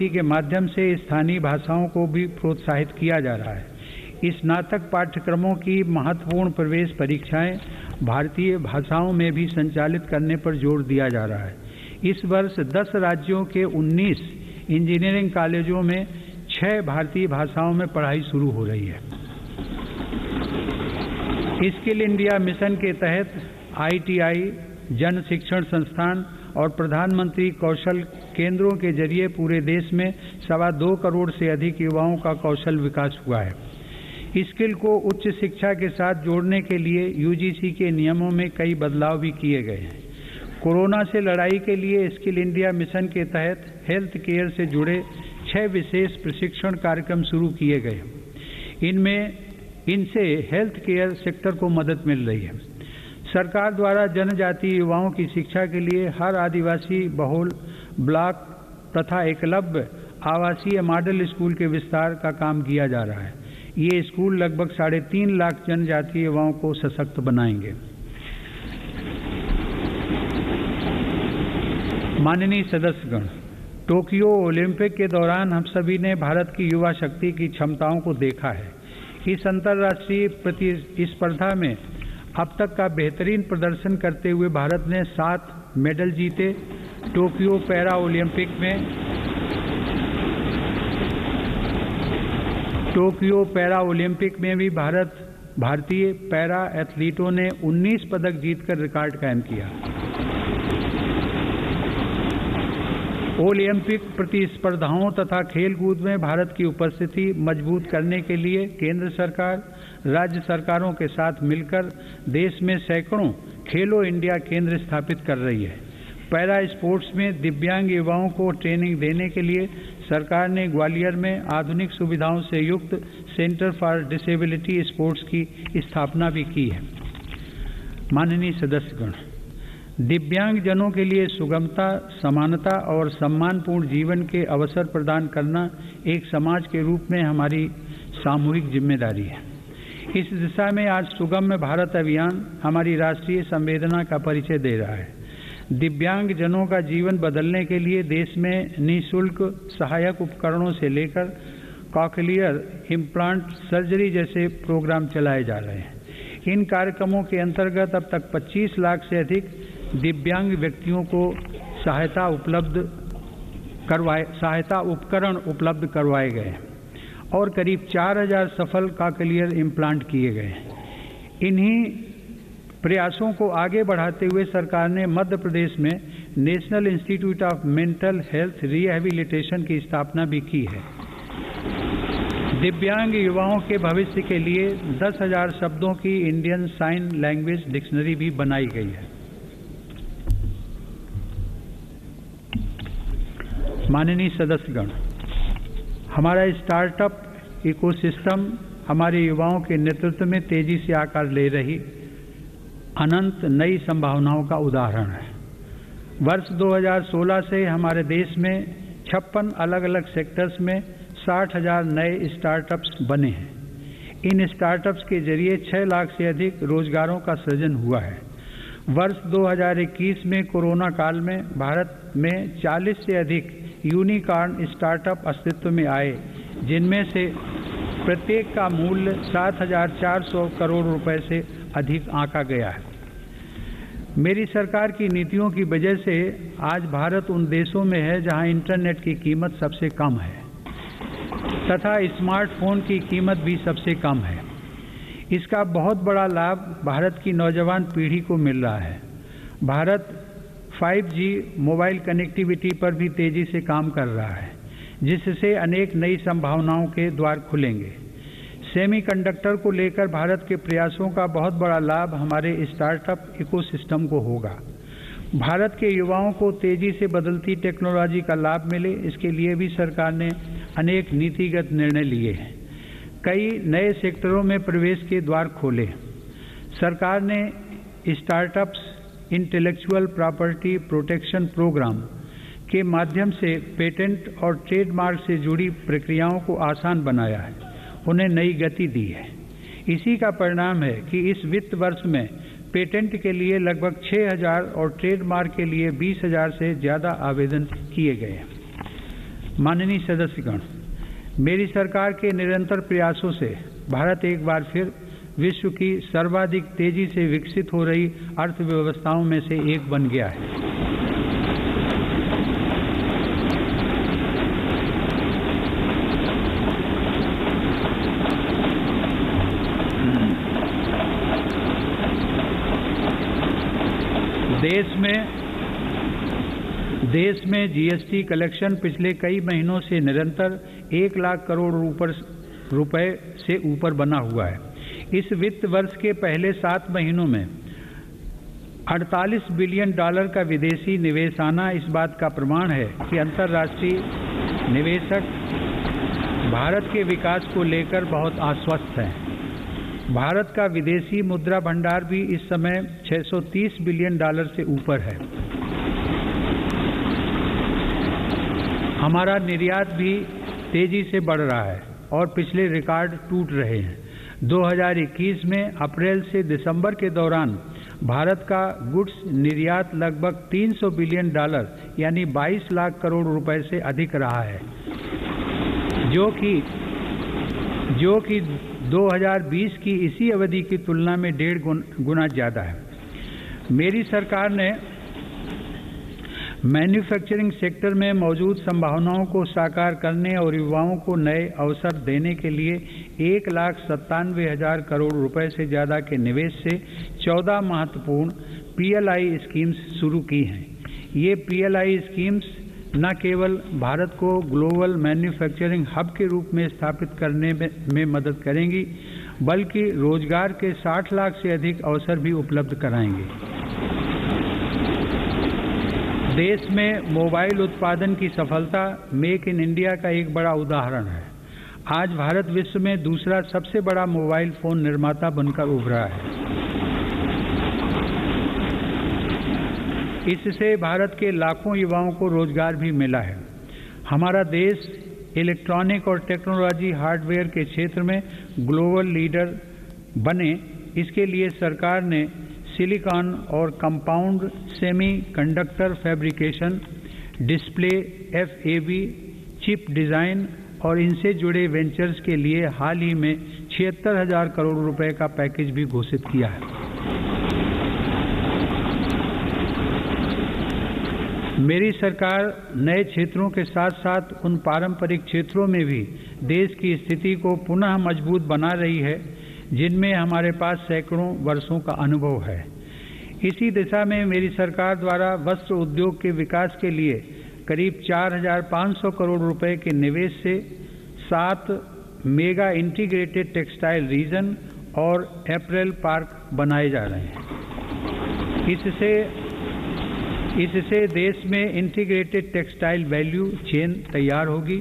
के माध्यम से स्थानीय भाषाओं को भी प्रोत्साहित किया जा रहा है। स्नातक पाठ्यक्रमों की महत्वपूर्ण प्रवेश परीक्षाएं भारतीय भाषाओं में भी संचालित करने पर जोर दिया जा रहा है। इस वर्ष 10 राज्यों के 19 इंजीनियरिंग कॉलेजों में 6 भारतीय भाषाओं में पढ़ाई शुरू हो रही है। स्किल इंडिया मिशन के तहत ITI, जन शिक्षण संस्थान और प्रधानमंत्री कौशल केंद्रों के जरिए पूरे देश में 2.25 करोड़ से अधिक युवाओं का कौशल विकास हुआ है। स्किल को उच्च शिक्षा के साथ जोड़ने के लिए UGC के नियमों में कई बदलाव भी किए गए हैं। कोरोना से लड़ाई के लिए स्किल इंडिया मिशन के तहत हेल्थ केयर से जुड़े 6 विशेष प्रशिक्षण कार्यक्रम शुरू किए गए। इनसे हेल्थ केयर सेक्टर को मदद मिल रही है। सरकार द्वारा जनजातीय युवाओं की शिक्षा के लिए हर आदिवासी बहुल ब्लॉक तथा एकलव्य आवासीय मॉडल स्कूल के विस्तार का काम किया जा रहा है। ये स्कूल लगभग 3.5 लाख जनजातीय युवाओं को सशक्त बनाएंगे। माननीय सदस्यगण, टोक्यो ओलंपिक के दौरान हम सभी ने भारत की युवा शक्ति की क्षमताओं को देखा है। इस अंतर्राष्ट्रीय प्रतिस्पर्धा में अब तक का बेहतरीन प्रदर्शन करते हुए भारत ने 7 मेडल जीते। टोक्यो पैरा ओलंपिक में भी भारतीय पैरा एथलीटों ने 19 पदक जीतकर रिकॉर्ड कायम किया। ओलंपिक प्रतिस्पर्धाओं तथा खेलकूद में भारत की उपस्थिति मजबूत करने के लिए केंद्र सरकार, राज्य सरकारों के साथ मिलकर देश में सैकड़ों खेलो इंडिया केंद्र स्थापित कर रही है। पैरा स्पोर्ट्स में दिव्यांग युवाओं को ट्रेनिंग देने के लिए सरकार ने ग्वालियर में आधुनिक सुविधाओं से युक्त सेंटर फॉर डिसेबिलिटी स्पोर्ट्स की स्थापना भी की है। माननीय सदस्यगण, दिव्यांगजनों के लिए सुगमता, समानता और सम्मानपूर्ण जीवन के अवसर प्रदान करना एक समाज के रूप में हमारी सामूहिक जिम्मेदारी है। इस दिशा में आज सुगम्य भारत अभियान हमारी राष्ट्रीय संवेदना का परिचय दे रहा है। दिव्यांगजनों का जीवन बदलने के लिए देश में निःशुल्क सहायक उपकरणों से लेकर कॉकलियर इम्प्लांट सर्जरी जैसे प्रोग्राम चलाए जा रहे हैं। इन कार्यक्रमों के अंतर्गत अब तक 25 लाख से अधिक दिव्यांग व्यक्तियों को सहायता उपकरण उपलब्ध करवाए गए हैं और करीब 4000 सफल कॉकलियर इम्प्लांट किए गए हैं। इन्हीं प्रयासों को आगे बढ़ाते हुए सरकार ने मध्य प्रदेश में national institute of mental health rehabilitation की स्थापना भी की है। दिव्यांग युवाओं के भविष्य के लिए 10,000 शब्दों की इंडियन साइन लैंग्वेज डिक्शनरी भी बनाई गई है। माननीय सदस्यगण, हमारा स्टार्टअप इकोसिस्टम हमारे युवाओं के नेतृत्व में तेजी से आकार ले रही अनंत नई संभावनाओं का उदाहरण है। वर्ष 2016 से हमारे देश में 56 अलग अलग सेक्टर्स में 60,000 नए स्टार्टअप्स बने हैं। इन स्टार्टअप्स के जरिए 6 लाख से अधिक रोजगारों का सृजन हुआ है। वर्ष 2021 में कोरोना काल में भारत में 40 से अधिक यूनिकॉर्न स्टार्टअप अस्तित्व में आए, जिनमें से प्रत्येक का मूल्य 7,400 करोड़ रुपए से अधिक आंका गया है। मेरी सरकार की नीतियों की वजह से आज भारत उन देशों में है जहां इंटरनेट की कीमत सबसे कम है तथा स्मार्टफोन की कीमत भी सबसे कम है। इसका बहुत बड़ा लाभ भारत की नौजवान पीढ़ी को मिल रहा है। भारत 5G मोबाइल कनेक्टिविटी पर भी तेजी से काम कर रहा है, जिससे अनेक नई संभावनाओं के द्वार खुलेंगे। सेमीकंडक्टर को लेकर भारत के प्रयासों का बहुत बड़ा लाभ हमारे स्टार्टअप इकोसिस्टम को होगा। भारत के युवाओं को तेजी से बदलती टेक्नोलॉजी का लाभ मिले, इसके लिए भी सरकार ने अनेक नीतिगत निर्णय लिए हैं। कई नए सेक्टरों में प्रवेश के द्वार खोले। सरकार ने startups intellectual property protection programme के माध्यम से पेटेंट और ट्रेडमार्क से जुड़ी प्रक्रियाओं को आसान बनाया है, उन्हें नई गति दी है। इसी का परिणाम है कि इस वित्त वर्ष में पेटेंट के लिए लगभग 6,000 और ट्रेडमार्क के लिए 20,000 से ज़्यादा आवेदन किए गए हैं। माननीय सदस्यगण, मेरी सरकार के निरंतर प्रयासों से भारत एक बार फिर विश्व की सर्वाधिक तेजी से विकसित हो रही अर्थव्यवस्थाओं में से एक बन गया है। देश में जीएसटी कलेक्शन पिछले कई महीनों से निरंतर 1 लाख करोड़ रुपए से ऊपर बना हुआ है। इस वित्त वर्ष के पहले 7 महीनों में 48 बिलियन डॉलर का विदेशी निवेश आना इस बात का प्रमाण है कि अंतर्राष्ट्रीय निवेशक भारत के विकास को लेकर बहुत आश्वस्त हैं। भारत का विदेशी मुद्रा भंडार भी इस समय 630 बिलियन डॉलर से ऊपर है। हमारा निर्यात भी तेजी से बढ़ रहा है और पिछले रिकॉर्ड टूट रहे हैं। 2021 में अप्रैल से दिसंबर के दौरान भारत का गुड्स निर्यात लगभग $300 बिलियन यानी 22 लाख करोड़ रुपए से अधिक रहा है, जो कि 2020 की इसी अवधि की तुलना में 1.5 गुना ज़्यादा है। मेरी सरकार ने मैन्युफैक्चरिंग सेक्टर में मौजूद संभावनाओं को साकार करने और युवाओं को नए अवसर देने के लिए 1,97,000 करोड़ रुपए से ज़्यादा के निवेश से 14 महत्वपूर्ण PLI स्कीम्स शुरू की हैं। ये PLI स्कीम्स न केवल भारत को ग्लोबल मैन्युफैक्चरिंग हब के रूप में स्थापित करने में मदद करेंगी, बल्कि रोजगार के 60 लाख से अधिक अवसर भी उपलब्ध कराएंगे। देश में मोबाइल उत्पादन की सफलता मेक इन इंडिया का एक बड़ा उदाहरण है। आज भारत विश्व में दूसरा सबसे बड़ा मोबाइल फोन निर्माता बनकर उभरा है। इससे भारत के लाखों युवाओं को रोजगार भी मिला है। हमारा देश इलेक्ट्रॉनिक और टेक्नोलॉजी हार्डवेयर के क्षेत्र में ग्लोबल लीडर बने, इसके लिए सरकार ने सिलिकॉन और compound semiconductor fabrication, display, FAB, chip design और इनसे जुड़े वेंचर्स के लिए हाल ही में 76,000 करोड़ रुपए का पैकेज भी घोषित किया है। मेरी सरकार नए क्षेत्रों के साथ साथ उन पारंपरिक क्षेत्रों में भी देश की स्थिति को पुनः मजबूत बना रही है जिनमें हमारे पास सैकड़ों वर्षों का अनुभव है। इसी दिशा में मेरी सरकार द्वारा वस्त्र उद्योग के विकास के लिए करीब 4,500 करोड़ रुपए के निवेश से 7 मेगा इंटीग्रेटेड टेक्सटाइल रीजन और अपैरल पार्क बनाए जा रहे हैं। इससे देश में इंटीग्रेटेड टेक्सटाइल वैल्यू चेन तैयार होगी।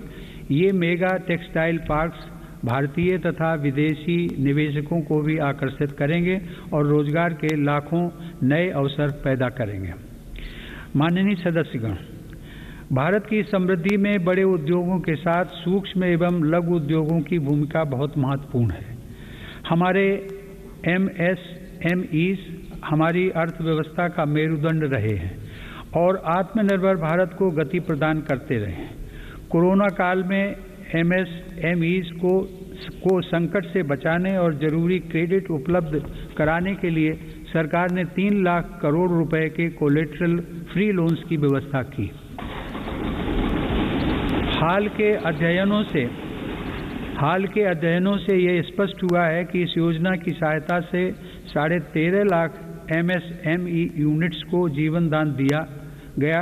ये मेगा टेक्सटाइल पार्क्स भारतीय तथा विदेशी निवेशकों को भी आकर्षित करेंगे और रोजगार के लाखों नए अवसर पैदा करेंगे। माननीय सदस्यगण, भारत की समृद्धि में बड़े उद्योगों के साथ सूक्ष्म एवं लघु उद्योगों की भूमिका बहुत महत्वपूर्ण है। हमारे MSMEs हमारी अर्थव्यवस्था का मेरुदंड रहे हैं और आत्मनिर्भर भारत को गति प्रदान करते रहे हैं। कोरोना काल में MSMEs को संकट से बचाने और जरूरी क्रेडिट उपलब्ध कराने के लिए सरकार ने 3 लाख करोड़ रुपए के कोलेटरल फ्री लोन्स की व्यवस्था की। हाल के अध्ययनों से यह स्पष्ट हुआ है कि इस योजना की सहायता से 13.5 लाख MSME यूनिट्स को जीवन दान दिया गया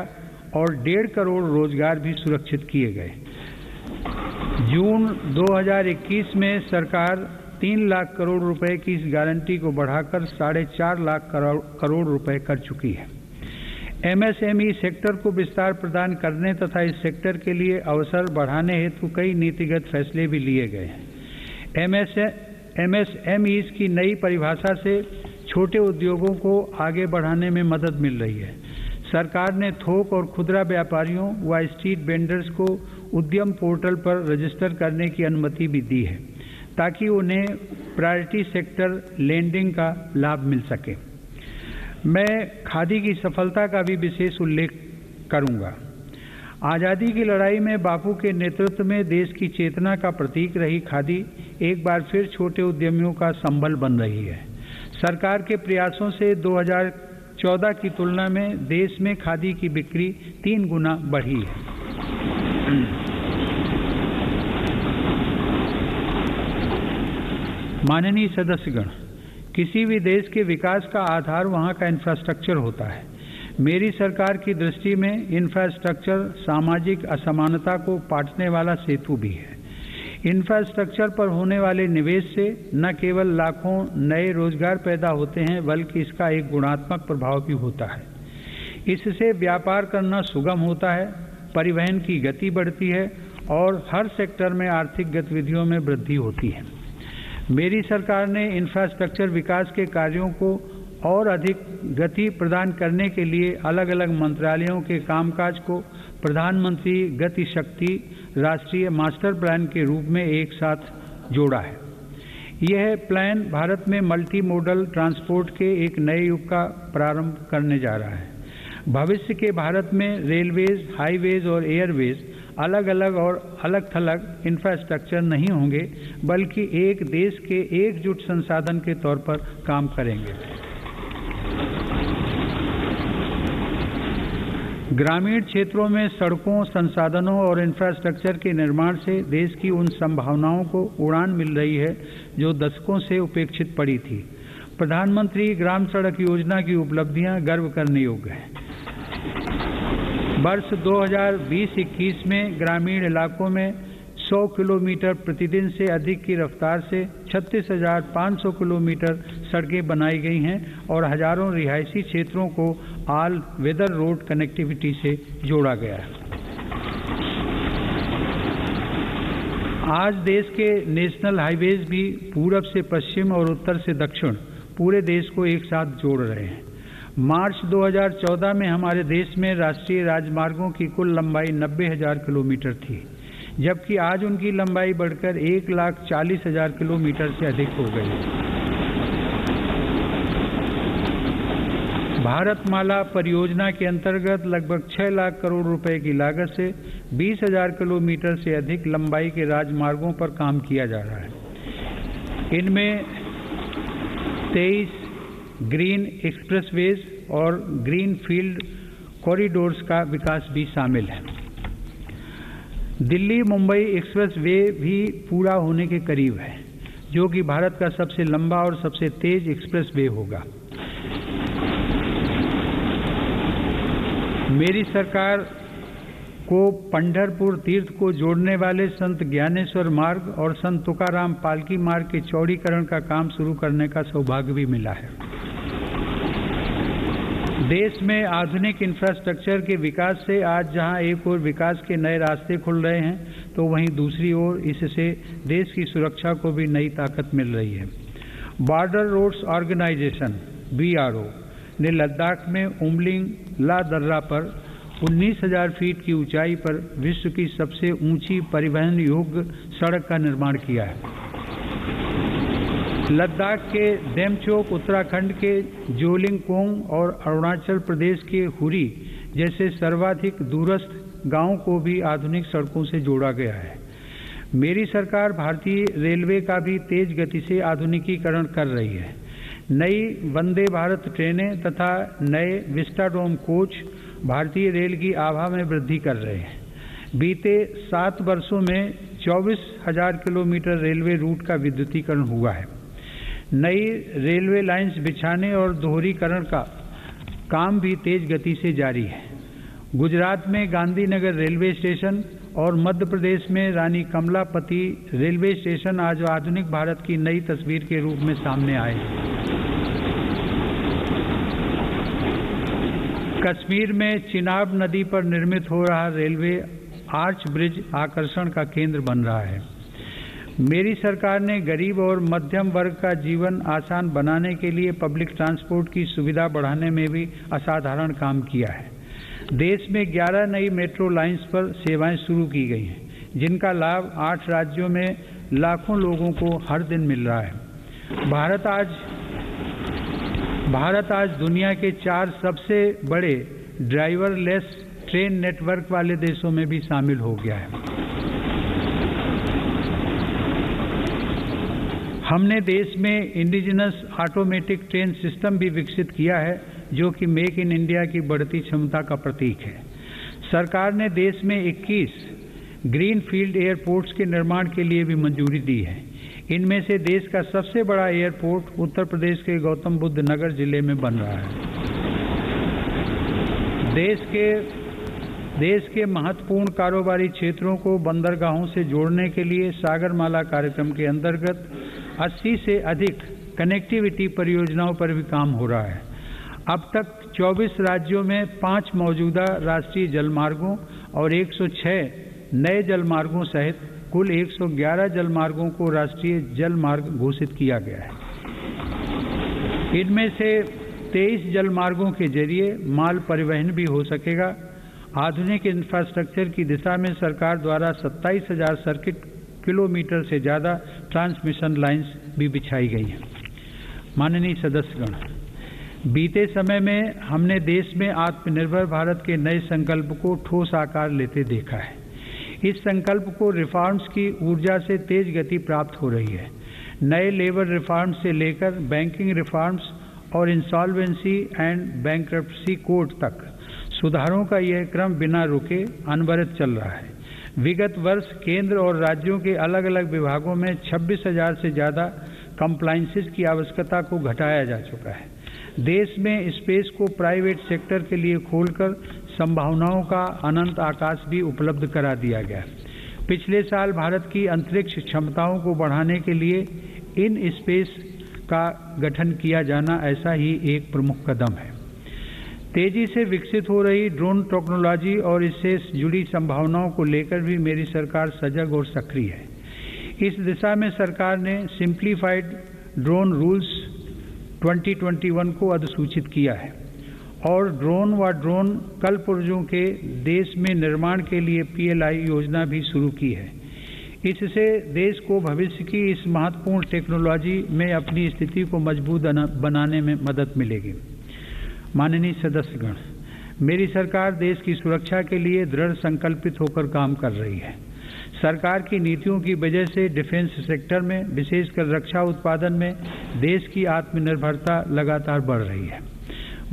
और 1.5 करोड़ रोजगार भी सुरक्षित किए गए। जून 2021 में सरकार 3 लाख करोड़ रुपए की इस गारंटी को बढ़ाकर 4.5 लाख करोड़ रुपए कर चुकी है। MSME सेक्टर को विस्तार प्रदान करने तथा इस सेक्टर के लिए अवसर बढ़ाने हेतु कई नीतिगत फैसले भी लिए गए हैं। MSMEs की नई परिभाषा से छोटे उद्योगों को आगे बढ़ाने में मदद मिल रही है। सरकार ने थोक और खुदरा व्यापारियों व स्ट्रीट वेंडर्स को उद्यम पोर्टल पर रजिस्टर करने की अनुमति भी दी है ताकि उन्हें प्रायोरिटी सेक्टर लेंडिंग का लाभ मिल सके। मैं खादी की सफलता का भी विशेष उल्लेख करूंगा। आज़ादी की लड़ाई में बापू के नेतृत्व में देश की चेतना का प्रतीक रही खादी एक बार फिर छोटे उद्यमियों का संबल बन रही है। सरकार के प्रयासों से 2014 की तुलना में देश में खादी की बिक्री 3 गुना बढ़ी है। माननीय सदस्यगण, किसी भी देश के विकास का आधार वहाँ का इंफ्रास्ट्रक्चर होता है। मेरी सरकार की दृष्टि में इंफ्रास्ट्रक्चर सामाजिक असमानता को पाटने वाला सेतु भी है। इंफ्रास्ट्रक्चर पर होने वाले निवेश से न केवल लाखों नए रोजगार पैदा होते हैं बल्कि इसका एक गुणात्मक प्रभाव भी होता है। इससे व्यापार करना सुगम होता है, परिवहन की गति बढ़ती है और हर सेक्टर में आर्थिक गतिविधियों में वृद्धि होती है। मेरी सरकार ने इंफ्रास्ट्रक्चर विकास के कार्यों को और अधिक गति प्रदान करने के लिए अलग अलग मंत्रालयों के कामकाज को प्रधानमंत्री गति शक्ति राष्ट्रीय मास्टर प्लान के रूप में एक साथ जोड़ा है। यह प्लान भारत में मल्टी मोडल ट्रांसपोर्ट के एक नए युग का प्रारंभ करने जा रहा है। भविष्य के भारत में रेलवेज, हाईवेज और एयरवेज अलग अलग और अलग थलग इंफ्रास्ट्रक्चर नहीं होंगे, बल्कि एक देश के एकजुट संसाधन के तौर पर काम करेंगे। ग्रामीण क्षेत्रों में सड़कों, संसाधनों और इंफ्रास्ट्रक्चर के निर्माण से देश की उन संभावनाओं को उड़ान मिल रही है जो दशकों से उपेक्षित पड़ी थी। प्रधानमंत्री ग्राम सड़क योजना की उपलब्धियां गर्व करने योग्य हैं। वर्ष 2020-21 में ग्रामीण इलाकों में 100 किलोमीटर प्रतिदिन से अधिक की रफ्तार से 36,500 किलोमीटर सड़कें बनाई गई हैं और हजारों रिहायशी क्षेत्रों को ऑल वेदर रोड कनेक्टिविटी से जोड़ा गया है। आज देश के नेशनल हाईवेज भी पूरब से पश्चिम और उत्तर से दक्षिण पूरे देश को एक साथ जोड़ रहे हैं। मार्च 2014 में हमारे देश में राष्ट्रीय राजमार्गों की कुल लंबाई 90,000 किलोमीटर थी, जबकि आज उनकी लंबाई बढ़कर 1,40,000 किलोमीटर से अधिक हो गई है। भारतमाला परियोजना के अंतर्गत लगभग 6 लाख करोड़ रुपए की लागत से 20,000 किलोमीटर से अधिक लंबाई के राजमार्गों पर काम किया जा रहा है। इनमें 23 ग्रीन एक्सप्रेसवेज और ग्रीन फील्ड कॉरिडोर्स का विकास भी शामिल है। दिल्ली मुंबई एक्सप्रेस वे भी पूरा होने के करीब है, जो कि भारत का सबसे लंबा और सबसे तेज एक्सप्रेस वे होगा। मेरी सरकार को पंढरपुर तीर्थ को जोड़ने वाले संत ज्ञानेश्वर मार्ग और संत तुकाराम पालकी मार्ग के चौड़ीकरण का काम शुरू करने का सौभाग्य भी मिला है। देश में आधुनिक इंफ्रास्ट्रक्चर के विकास से आज जहां एक ओर विकास के नए रास्ते खुल रहे हैं, तो वहीं दूसरी ओर इससे देश की सुरक्षा को भी नई ताकत मिल रही है। बॉर्डर रोड्स ऑर्गेनाइजेशन (BRO) ने लद्दाख में उमलिंग ला दर्रा पर 19,000 फीट की ऊंचाई पर विश्व की सबसे ऊंची परिवहन योग्य सड़क का निर्माण किया है। लद्दाख के डेमचोक, उत्तराखंड के जोलिंगकोंग और अरुणाचल प्रदेश के हुरी जैसे सर्वाधिक दूरस्थ गांवों को भी आधुनिक सड़कों से जोड़ा गया है। मेरी सरकार भारतीय रेलवे का भी तेज गति से आधुनिकीकरण कर रही है। नई वंदे भारत ट्रेनें तथा नए विस्टाडोम कोच भारतीय रेल की आभा में वृद्धि कर रहे हैं। बीते 7 वर्षों में 24,000 किलोमीटर रेलवे रूट का विद्युतीकरण हुआ है। नई रेलवे लाइंस बिछाने और दोहरीकरण का काम भी तेज गति से जारी है। गुजरात में गांधीनगर रेलवे स्टेशन और मध्य प्रदेश में रानी कमलापति रेलवे स्टेशन आज आधुनिक भारत की नई तस्वीर के रूप में सामने आए हैं। कश्मीर में चिनाब नदी पर निर्मित हो रहा रेलवे आर्च ब्रिज आकर्षण का केंद्र बन रहा है। मेरी सरकार ने गरीब और मध्यम वर्ग का जीवन आसान बनाने के लिए पब्लिक ट्रांसपोर्ट की सुविधा बढ़ाने में भी असाधारण काम किया है। देश में 11 नई मेट्रो लाइंस पर सेवाएं शुरू की गई हैं, जिनका लाभ 8 राज्यों में लाखों लोगों को हर दिन मिल रहा है। भारत आज दुनिया के 4 सबसे बड़े ड्राइवरलेस ट्रेन नेटवर्क वाले देशों में भी शामिल हो गया है। हमने देश में इंडिजिनस ऑटोमेटिक ट्रेन सिस्टम भी विकसित किया है, जो कि मेक इन इंडिया की बढ़ती क्षमता का प्रतीक है। सरकार ने देश में 21 ग्रीन फील्ड एयरपोर्ट्स के निर्माण के लिए भी मंजूरी दी है। इनमें से देश का सबसे बड़ा एयरपोर्ट उत्तर प्रदेश के गौतम बुद्ध नगर जिले में बन रहा है। देश के महत्वपूर्ण कारोबारी क्षेत्रों को बंदरगाहों से जोड़ने के लिए सागरमाला कार्यक्रम के अंतर्गत 80 से अधिक कनेक्टिविटी परियोजनाओं पर भी काम हो रहा है। अब तक 24 राज्यों में 5 मौजूदा राष्ट्रीय जलमार्गों और 106 नए जलमार्गों सहित कुल 111 जलमार्गों को राष्ट्रीय जलमार्ग घोषित किया गया है। इनमें से 23 जलमार्गों के जरिए माल परिवहन भी हो सकेगा। आधुनिक इंफ्रास्ट्रक्चर की दिशा में सरकार द्वारा 27,000 सर्किट किलोमीटर से ज़्यादा ट्रांसमिशन लाइन्स भी बिछाई गई हैं। माननीय सदस्यगण, बीते समय में हमने देश में आत्मनिर्भर भारत के नए संकल्प को ठोस आकार लेते देखा है। इस संकल्प को रिफॉर्म्स की ऊर्जा से तेज गति प्राप्त हो रही है। नए लेबर रिफॉर्म्स से लेकर बैंकिंग रिफॉर्म्स और इंसॉल्वेंसी एंड बैंक्रप्सी कोड तक सुधारों का यह क्रम बिना रुके अनवरत चल रहा है। विगत वर्ष केंद्र और राज्यों के अलग अलग विभागों में 26,000 से ज़्यादा कंप्लायंसेस की आवश्यकता को घटाया जा चुका है। देश में स्पेस को प्राइवेट सेक्टर के लिए खोलकर संभावनाओं का अनंत आकाश भी उपलब्ध करा दिया गया। पिछले साल भारत की अंतरिक्ष क्षमताओं को बढ़ाने के लिए इन स्पेस का गठन किया जाना ऐसा ही एक प्रमुख कदम है। तेजी से विकसित हो रही ड्रोन टेक्नोलॉजी और इससे जुड़ी संभावनाओं को लेकर भी मेरी सरकार सजग और सक्रिय है। इस दिशा में सरकार ने सिंप्लीफाइड ड्रोन रूल्स 2021 को अधिसूचित किया है और ड्रोन व ड्रोन कलपुर्जों के देश में निर्माण के लिए PLI योजना भी शुरू की है। इससे देश को भविष्य की इस महत्वपूर्ण टेक्नोलॉजी में अपनी स्थिति को मजबूत बनाने में मदद मिलेगी। माननीय सदस्यगण, मेरी सरकार देश की सुरक्षा के लिए दृढ़ संकल्पित होकर काम कर रही है। सरकार की नीतियों की वजह से डिफेंस सेक्टर में, विशेषकर रक्षा उत्पादन में देश की आत्मनिर्भरता लगातार बढ़ रही है।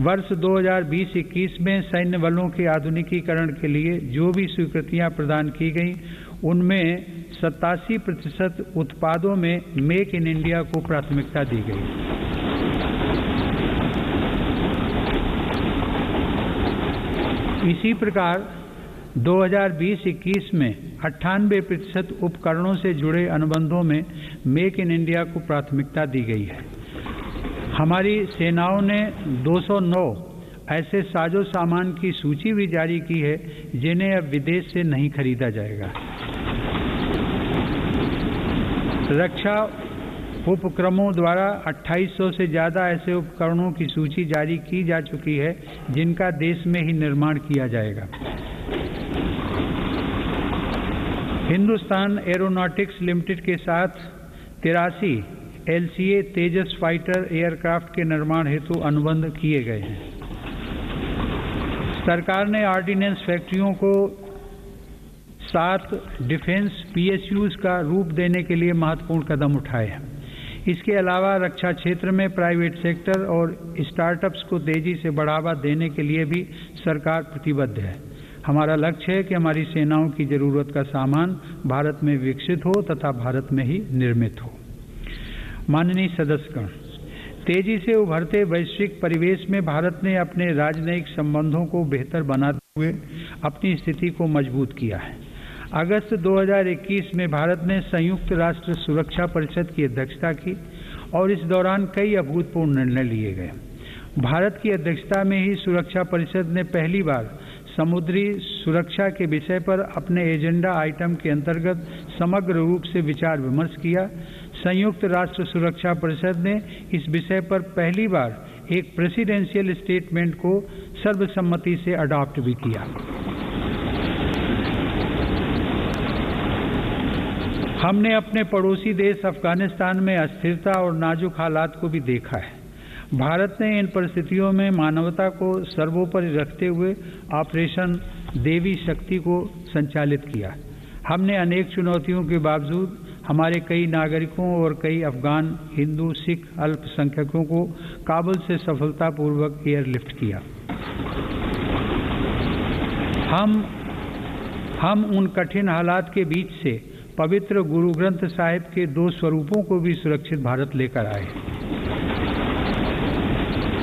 वर्ष 2020-21 में सैन्य बलों के आधुनिकीकरण के लिए जो भी स्वीकृतियां प्रदान की गई, उनमें 87% उत्पादों में मेक इन इंडिया को प्राथमिकता दी गई। इसी प्रकार 2020-21 में 98% उपकरणों से जुड़े अनुबंधों में मेक इन इंडिया को प्राथमिकता दी गई है। हमारी सेनाओं ने 209 ऐसे साजो सामान की सूची भी जारी की है जिन्हें अब विदेश से नहीं खरीदा जाएगा। रक्षा उपक्रमों द्वारा 2800 से ज़्यादा ऐसे उपकरणों की सूची जारी की जा चुकी है जिनका देश में ही निर्माण किया जाएगा। हिंदुस्तान एरोनॉटिक्स लिमिटेड के साथ 83 LCA तेजस फाइटर एयरक्राफ्ट के निर्माण हेतु अनुबंध किए गए हैं। सरकार ने ऑर्डिनेंस फैक्ट्रियों को 7 डिफेंस PSUs का रूप देने के लिए महत्वपूर्ण कदम उठाए हैं। इसके अलावा रक्षा क्षेत्र में प्राइवेट सेक्टर और स्टार्टअप्स को तेजी से बढ़ावा देने के लिए भी सरकार प्रतिबद्ध है। हमारा लक्ष्य है कि हमारी सेनाओं की जरूरत का सामान भारत में विकसित हो तथा भारत में ही निर्मित हो। माननीय सदस्यगण, तेजी से उभरते वैश्विक परिवेश में भारत ने अपने राजनयिक संबंधों को बेहतर बनाते हुए अपनी स्थिति को मजबूत किया है। अगस्त 2021 में भारत ने संयुक्त राष्ट्र सुरक्षा परिषद की अध्यक्षता की और इस दौरान कई अभूतपूर्व निर्णय लिए गए। भारत की अध्यक्षता में ही सुरक्षा परिषद ने पहली बार समुद्री सुरक्षा के विषय पर अपने एजेंडा आइटम के अंतर्गत समग्र रूप से विचार विमर्श किया। संयुक्त राष्ट्र सुरक्षा परिषद ने इस विषय पर पहली बार एक प्रेसिडेंशियल स्टेटमेंट को सर्वसम्मति से अडॉप्ट भी किया। हमने अपने पड़ोसी देश अफगानिस्तान में अस्थिरता और नाजुक हालात को भी देखा है। भारत ने इन परिस्थितियों में मानवता को सर्वोपरि रखते हुए ऑपरेशन देवी शक्ति को संचालित किया। हमने अनेक चुनौतियों के बावजूद हमारे कई नागरिकों और कई अफगान हिंदू सिख अल्पसंख्यकों को काबुल से सफलतापूर्वक एयरलिफ्ट किया। हम उन कठिन हालात के बीच से पवित्र गुरु ग्रंथ साहिब के 2 स्वरूपों को भी सुरक्षित भारत लेकर आए।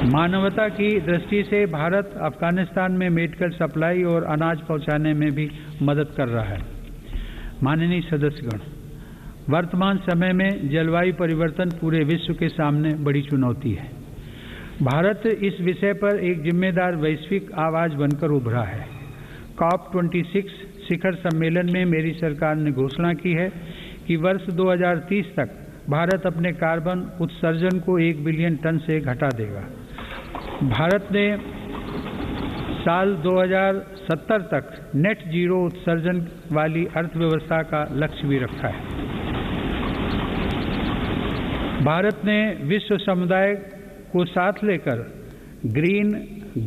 मानवता की दृष्टि से भारत अफगानिस्तान में मेडिकल सप्लाई और अनाज पहुंचाने में भी मदद कर रहा है। माननीय सदस्यगण, वर्तमान समय में जलवायु परिवर्तन पूरे विश्व के सामने बड़ी चुनौती है। भारत इस विषय पर एक जिम्मेदार वैश्विक आवाज बनकर उभरा है। COP26 शिखर सम्मेलन में मेरी सरकार ने घोषणा की है कि वर्ष 2030 तक भारत अपने कार्बन उत्सर्जन को 1 बिलियन टन से घटा देगा। भारत ने साल 2070 तक नेट जीरो उत्सर्जन वाली अर्थव्यवस्था का लक्ष्य भी रखा है। भारत ने विश्व समुदाय को साथ लेकर green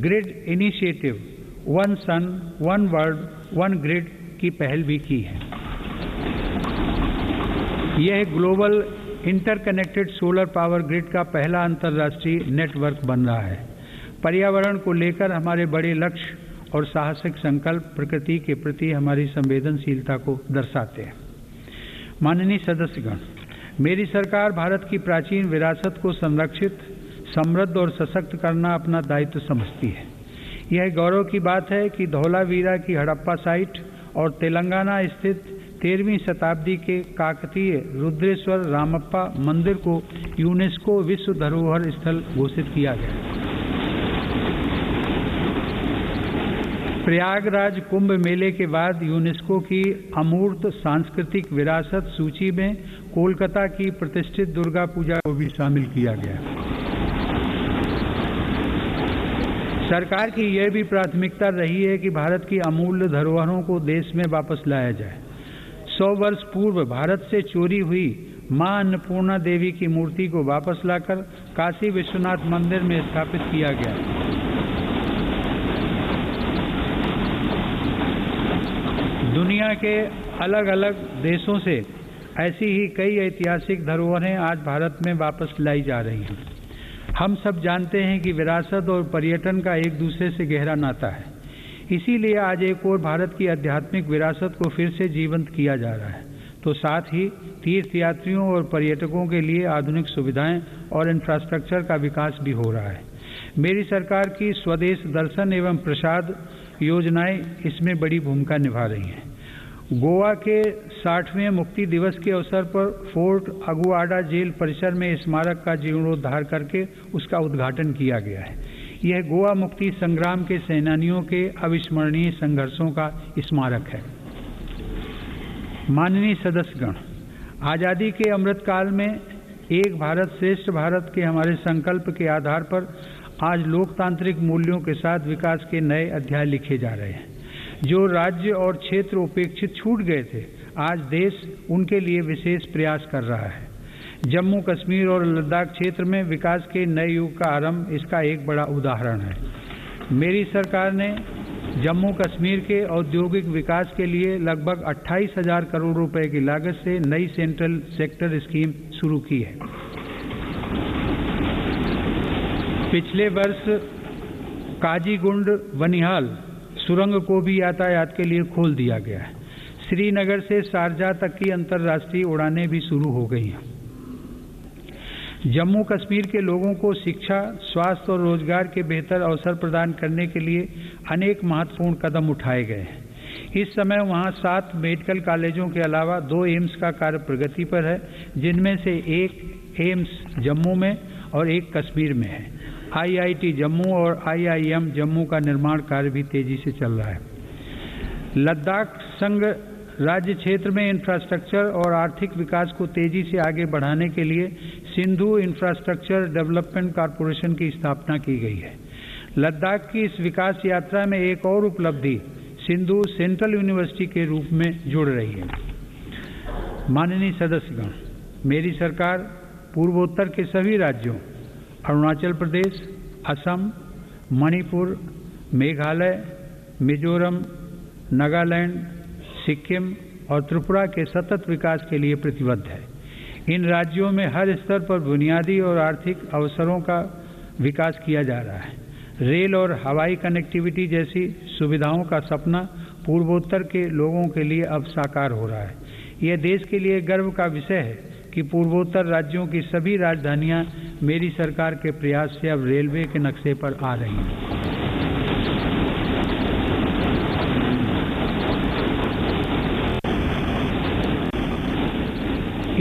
grid initiative one sun one world one grid की पहल भी की है। यह global interconnected solar power grid का पहला अंतर्राष्ट्रीय नेटवर्क बन रहा है। पर्यावरण को लेकर हमारे बड़े लक्ष्य और साहसिक संकल्प प्रकृति के प्रति हमारी संवेदनशीलता को दर्शाते हैं। माननीय सदस्यगण, मेरी सरकार भारत की प्राचीन विरासत को संरक्षित, समृद्ध और सशक्त करना अपना दायित्व समझती है। यह गौरव की बात है कि धौलावीरा की हड़प्पा साइट और तेलंगाना स्थित 13वीं शताब्दी के काकतीय रुद्रेश्वर रामप्पा मंदिर को यूनेस्को विश्व धरोहर स्थल घोषित किया गया। प्रयागराज कुंभ मेले के बाद यूनेस्को की अमूर्त सांस्कृतिक विरासत सूची में कोलकाता की प्रतिष्ठित दुर्गा पूजा को भी शामिल किया गया। सरकार की यह भी प्राथमिकता रही है कि भारत की अमूल्य धरोहरों को देश में वापस लाया जाए। 100 वर्ष पूर्व भारत से चोरी हुई मां अन्नपूर्णा देवी की मूर्ति को वापस लाकर काशी विश्वनाथ मंदिर में स्थापित किया गया। दुनिया के अलग अलग देशों से ऐसी ही कई ऐतिहासिक धरोहरें आज भारत में वापस लाई जा रही हैं। हम सब जानते हैं कि विरासत और पर्यटन का एक दूसरे से गहरा नाता है। इसीलिए आज एक और भारत की आध्यात्मिक विरासत को फिर से जीवंत किया जा रहा है, तो साथ ही तीर्थयात्रियों और पर्यटकों के लिए आधुनिक सुविधाएं और इंफ्रास्ट्रक्चर का विकास भी हो रहा है। मेरी सरकार की स्वदेश दर्शन एवं प्रसाद योजनाएं इसमें बड़ी भूमिका निभा रही हैं। गोवा के 60वें मुक्ति दिवस के अवसर पर फोर्ट अगुआडा जेल परिसर में स्मारक का जीर्णोद्धार करके उसका उद्घाटन किया गया है। यह गोवा मुक्ति संग्राम के सेनानियों के अविस्मरणीय संघर्षों का स्मारक है। माननीय सदस्यगण, आज़ादी के अमृतकाल में एक भारत श्रेष्ठ भारत के हमारे संकल्प के आधार पर आज लोकतांत्रिक मूल्यों के साथ विकास के नए अध्याय लिखे जा रहे हैं। जो राज्य और क्षेत्र उपेक्षित छूट गए थे, आज देश उनके लिए विशेष प्रयास कर रहा है। जम्मू कश्मीर और लद्दाख क्षेत्र में विकास के नए युग का आरंभ इसका एक बड़ा उदाहरण है। मेरी सरकार ने जम्मू कश्मीर के औद्योगिक विकास के लिए लगभग 28,000 करोड़ रुपए की लागत से नई सेंट्रल सेक्टर स्कीम शुरू की है। पिछले वर्ष काजीगुंड बनिहाल सुरंग को भी यातायात के लिए खोल दिया गया है। श्रीनगर से शारजाह तक की अंतर्राष्ट्रीय उड़ानें भी शुरू हो गई हैं। जम्मू कश्मीर के लोगों को शिक्षा, स्वास्थ्य और रोजगार के बेहतर अवसर प्रदान करने के लिए अनेक महत्वपूर्ण कदम उठाए गए हैं। इस समय वहां 7 मेडिकल कॉलेजों के अलावा 2 एम्स का कार्य प्रगति पर है, जिनमें से एक एम्स जम्मू में और एक कश्मीर में है। IIT जम्मू और IIM जम्मू का निर्माण कार्य भी तेजी से चल रहा है। लद्दाख संघ राज्य क्षेत्र में इंफ्रास्ट्रक्चर और आर्थिक विकास को तेजी से आगे बढ़ाने के लिए सिंधु इंफ्रास्ट्रक्चर डेवलपमेंट कॉरपोरेशन की स्थापना की गई है। लद्दाख की इस विकास यात्रा में एक और उपलब्धि सिंधु सेंट्रल यूनिवर्सिटी के रूप में जुड़ रही है। माननीय सदस्यगण, मेरी सरकार पूर्वोत्तर के सभी राज्यों अरुणाचल प्रदेश, असम, मणिपुर, मेघालय, मिजोरम, नागालैंड, सिक्किम और त्रिपुरा के सतत विकास के लिए प्रतिबद्ध है। इन राज्यों में हर स्तर पर बुनियादी और आर्थिक अवसरों का विकास किया जा रहा है। रेल और हवाई कनेक्टिविटी जैसी सुविधाओं का सपना पूर्वोत्तर के लोगों के लिए अब साकार हो रहा है। यह देश के लिए गर्व का विषय है कि पूर्वोत्तर राज्यों की सभी राजधानियां मेरी सरकार के प्रयास से अब रेलवे के नक्शे पर आ रही हैं।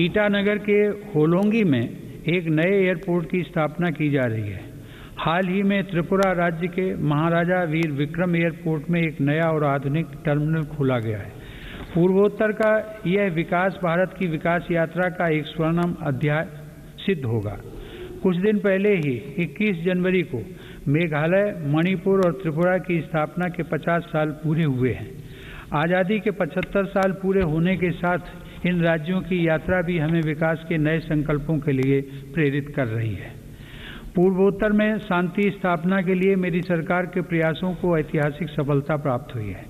ईटानगर के होलोंगी में एक नए एयरपोर्ट की स्थापना की जा रही है। हाल ही में त्रिपुरा राज्य के महाराजा वीर विक्रम एयरपोर्ट में एक नया और आधुनिक टर्मिनल खोला गया है। पूर्वोत्तर का यह विकास भारत की विकास यात्रा का एक स्वर्णिम अध्याय सिद्ध होगा। कुछ दिन पहले ही 21 जनवरी को मेघालय, मणिपुर और त्रिपुरा की स्थापना के 50 साल पूरे हुए हैं। आज़ादी के 75 साल पूरे होने के साथ इन राज्यों की यात्रा भी हमें विकास के नए संकल्पों के लिए प्रेरित कर रही है। पूर्वोत्तर में शांति स्थापना के लिए मेरी सरकार के प्रयासों को ऐतिहासिक सफलता प्राप्त हुई है।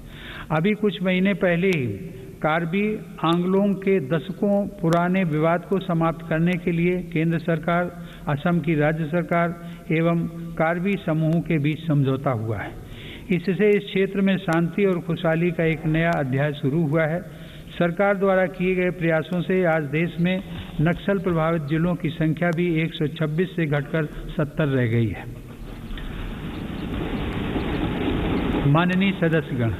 अभी कुछ महीने पहले ही कार्बी आंगलोंग के दशकों पुराने विवाद को समाप्त करने के लिए केंद्र सरकार, असम की राज्य सरकार एवं कार्बी समूह के बीच समझौता हुआ है। इससे इस क्षेत्र में शांति और खुशहाली का एक नया अध्याय शुरू हुआ है। सरकार द्वारा किए गए प्रयासों से आज देश में नक्सल प्रभावित जिलों की संख्या भी 126 से घटकर 70 रह गई है। माननीय सदस्यगण,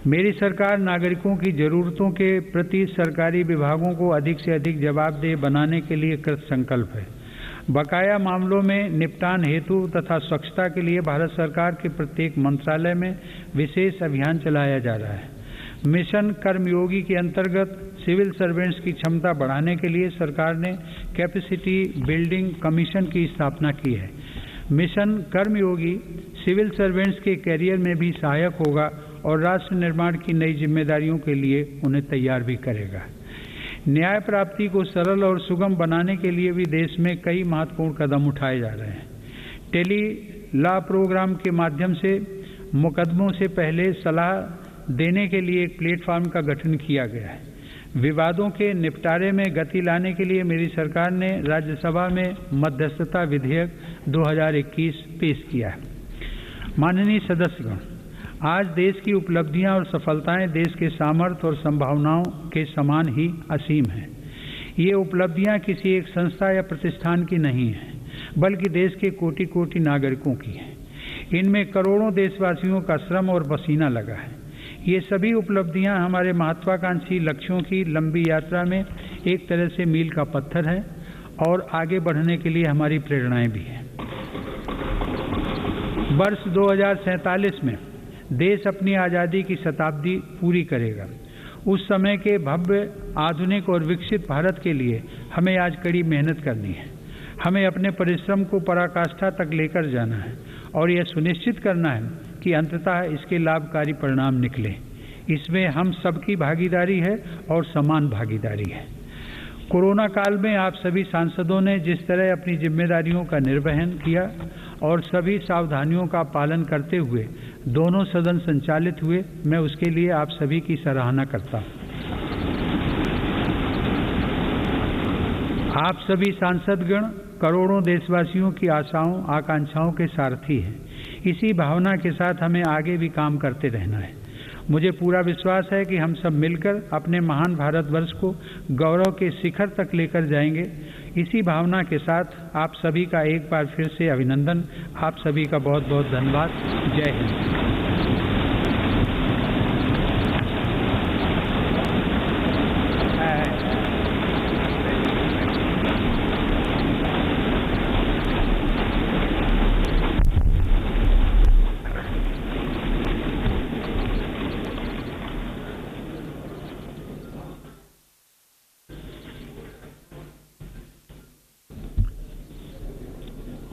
मेरी सरकार नागरिकों की जरूरतों के प्रति सरकारी विभागों को अधिक से अधिक जवाबदेह बनाने के लिए कृत संकल्प है। बकाया मामलों में निपटान हेतु तथा स्वच्छता के लिए भारत सरकार के प्रत्येक मंत्रालय में विशेष अभियान चलाया जा रहा है। मिशन कर्मयोगी के अंतर्गत सिविल सर्वेंट्स की क्षमता बढ़ाने के लिए सरकार ने कैपेसिटी बिल्डिंग कमीशन की स्थापना की है। मिशन कर्मयोगी सिविल सर्वेंट्स के कैरियर में भी सहायक होगा और राष्ट्र निर्माण की नई जिम्मेदारियों के लिए उन्हें तैयार भी करेगा। न्याय प्राप्ति को सरल और सुगम बनाने के लिए भी देश में कई महत्वपूर्ण कदम उठाए जा रहे हैं। टेली लॉ प्रोग्राम के माध्यम से मुकदमों से पहले सलाह देने के लिए एक प्लेटफॉर्म का गठन किया गया है। विवादों के निपटारे में गति लाने के लिए मेरी सरकार ने राज्यसभा में मध्यस्थता विधेयक 2021 पेश किया है। माननीय सदस्यगण, आज देश की उपलब्धियां और सफलताएं देश के सामर्थ्य और संभावनाओं के समान ही असीम हैं। ये उपलब्धियां किसी एक संस्था या प्रतिष्ठान की नहीं हैं, बल्कि देश के कोटि कोटि नागरिकों की हैं। इनमें करोड़ों देशवासियों का श्रम और पसीना लगा है। ये सभी उपलब्धियां हमारे महत्वाकांक्षी लक्ष्यों की लंबी यात्रा में एक तरह से मील का पत्थर है और आगे बढ़ने के लिए हमारी प्रेरणाएं भी हैं। वर्ष 2047 में देश अपनी आज़ादी की शताब्दी पूरी करेगा। उस समय के भव्य, आधुनिक और विकसित भारत के लिए हमें आज कड़ी मेहनत करनी है। हमें अपने परिश्रम को पराकाष्ठा तक लेकर जाना है और यह सुनिश्चित करना है कि अंततः इसके लाभकारी परिणाम निकले। इसमें हम सबकी भागीदारी है और समान भागीदारी है। कोरोना काल में आप सभी सांसदों ने जिस तरह अपनी जिम्मेदारियों का निर्वहन किया और सभी सावधानियों का पालन करते हुए दोनों सदन संचालित हुए, मैं उसके लिए आप सभी की सराहना करता हूं। आप सभी सांसदगण करोड़ों देशवासियों की आशाओं आकांक्षाओं के सारथी हैं। इसी भावना के साथ हमें आगे भी काम करते रहना है। मुझे पूरा विश्वास है कि हम सब मिलकर अपने महान भारतवर्ष को गौरव के शिखर तक लेकर जाएंगे। इसी भावना के साथ आप सभी का एक बार फिर से अभिनंदन। आप सभी का बहुत बहुत धन्यवाद। जय Hind.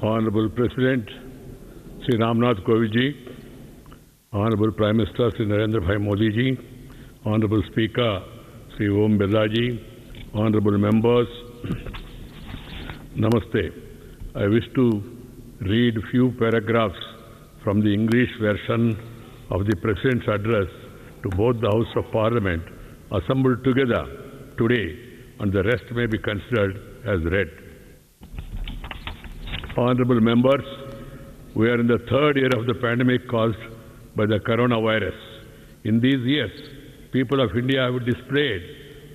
Honorable President Sri Ramnath Kovind ji, Honorable Prime Minister Sri Narendra Bhai Modi ji, Honorable Speaker Sri Om Birla ji, Honorable Members, Namaste. I wish to read few paragraphs from the English version of the President's address to both the House of Parliament assembled together today, and the rest may be considered as read. Honorable members, we are in the third year of the pandemic caused by the coronavirus. In these years, people of India have displayed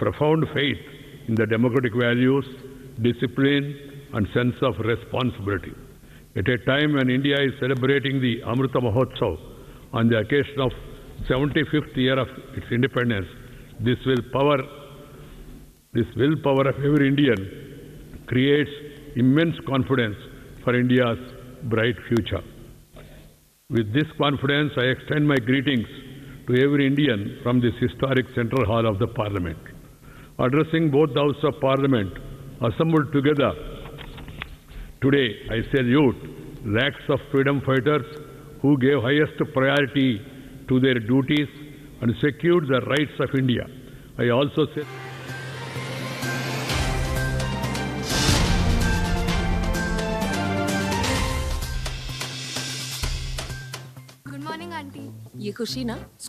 profound faith in the democratic values, discipline, and sense of responsibility. At a time when India is celebrating the Amrita Mahotsav on the occasion of 75th year of its independence, this willpower of every Indian creates immense confidence for India's bright future. With this confidence, I extend my greetings to every Indian from this historic Central Hall of the Parliament. Addressing both the Houses of Parliament assembled together today, I salute lakhs of freedom fighters who gave highest priority to their duties and secured the rights of India. I also say ये खुशी ना